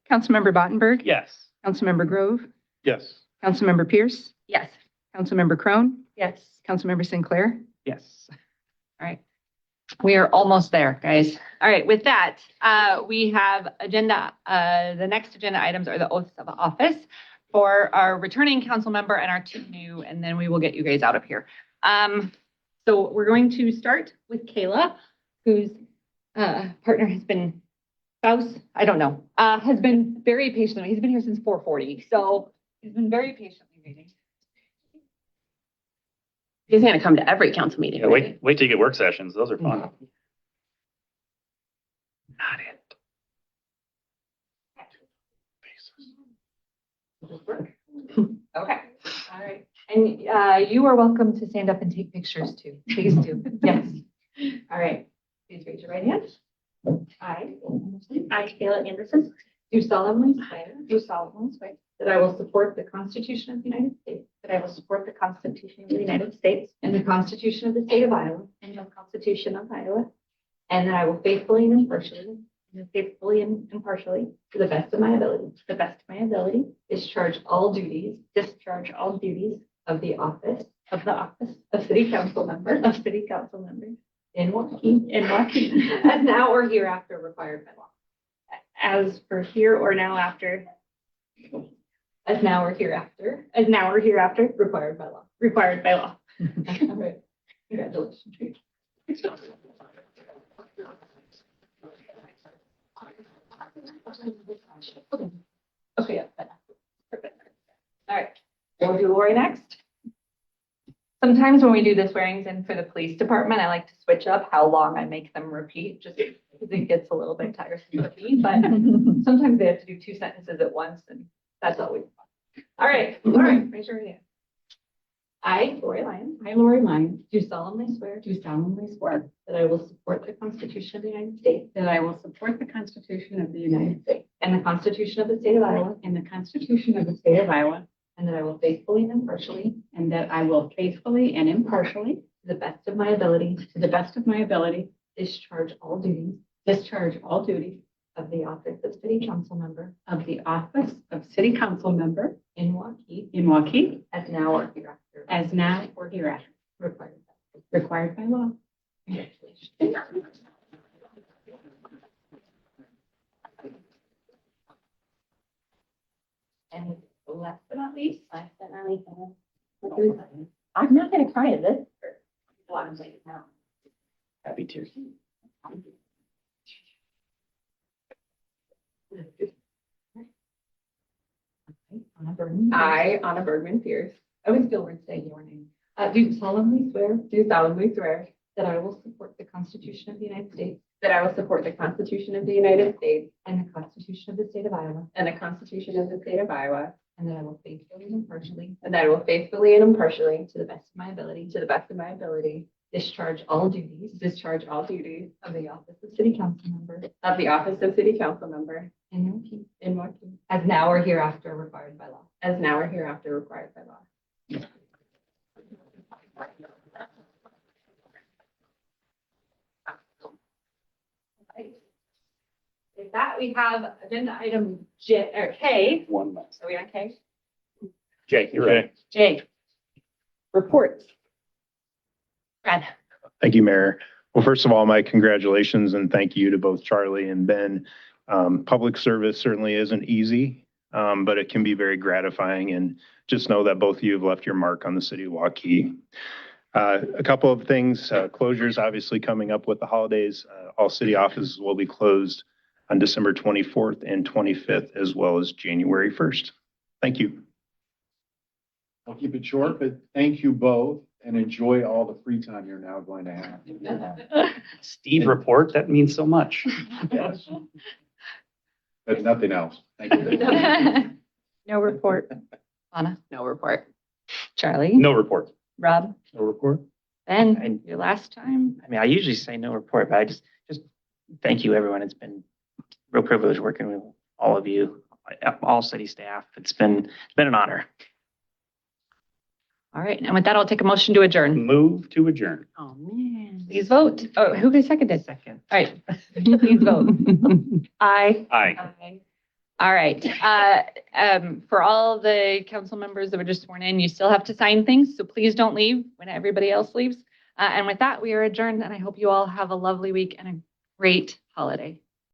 Councilmember Bottenberg. Yes. Councilmember Grove. Yes. Councilmember Pierce. Yes. Councilmember Crone. Yes. Councilmember Sinclair. Yes. All right. We are almost there, guys. All right. With that, we have agenda. The next agenda items are the oaths of office for our returning council member and our two new, and then we will get you guys out of here. So we're going to start with Kayla, whose partner has been has been very patient. He's been here since 4:40, so he's been very patiently waiting. He's going to come to every council meeting. Yeah, right? wait till you get work sessions. Those are fun. Not it. Okay. All right. And you are welcome to stand up and take pictures too. Please do. Yes. All right. Please raise your right hand. I, Kayla Anderson, do solemnly swear that I will support the Constitution of the United States, and the Constitution of the State of Iowa, and that I will faithfully and impartially, to the best of my ability, discharge all duties of the office of City Council Member in Waukee, as now or hereafter required by law. As now or hereafter required by law. All right. Congratulations. Okay, yeah, perfect. All right, we'll do Lori next. Sometimes when we do the swearings in for the police department, I like to switch up how long I make them repeat, just because it gets a little bit tiresome for me, but sometimes they have to do 2 sentences at once, and that's always fun. All right, raise your hand. I, Lori Lyons, do solemnly swear that I will support the Constitution of the United States, and the Constitution of the State of Iowa, and that I will faithfully and impartially, to the best of my ability, discharge all duties of the office of City Council Member in Waukee, as now or hereafter, required by law. Congratulations. And last but not least, I'm not going to cry at this. Now. Happy tears. I, Anna Bergman Pierce, I always feel weird saying your name. Do solemnly swear that I will support the Constitution of the United States, and the Constitution of the State of Iowa, and that I will faithfully and impartially, to the best of my ability, discharge all duties of the office of City Council Member in Waukee, as now or hereafter required by law. With that, we have agenda item K. 1 month. Are we on K? Jay, you're right. Jay. Reports. Brad. Thank you, Mayor. Well, first of all, my congratulations and thank you to both Charlie and Ben. Public service certainly isn't easy, but it can be very gratifying. And just know that both of you have left your mark on the city of Waukee. A couple of things, closures obviously coming up with the holidays. All city offices will be closed on December 24th and 25th, as well as January 1st. Thank you. I'll keep it short, but thank you both and enjoy all the free time you're now going to have. Steve report, that means so much. Yes. But nothing else. Thank you. No report. Anna? No report. Charlie? No report. Rob? No report. Ben, your last time? I mean, I usually say no report, but I just thank you, everyone. It's been a real privilege working with all of you, all city staff. It's been an honor. All right, and with that, I'll take a motion to adjourn. Move to adjourn. Oh, man. Please vote. Oh, who seconded? Second. All right, please vote. Aye. Aye. All right. For all the council members that were just sworn in, you still have to sign things, so please don't leave when everybody else leaves. And with that, we are adjourned, and I hope you all have a lovely week and a great holiday.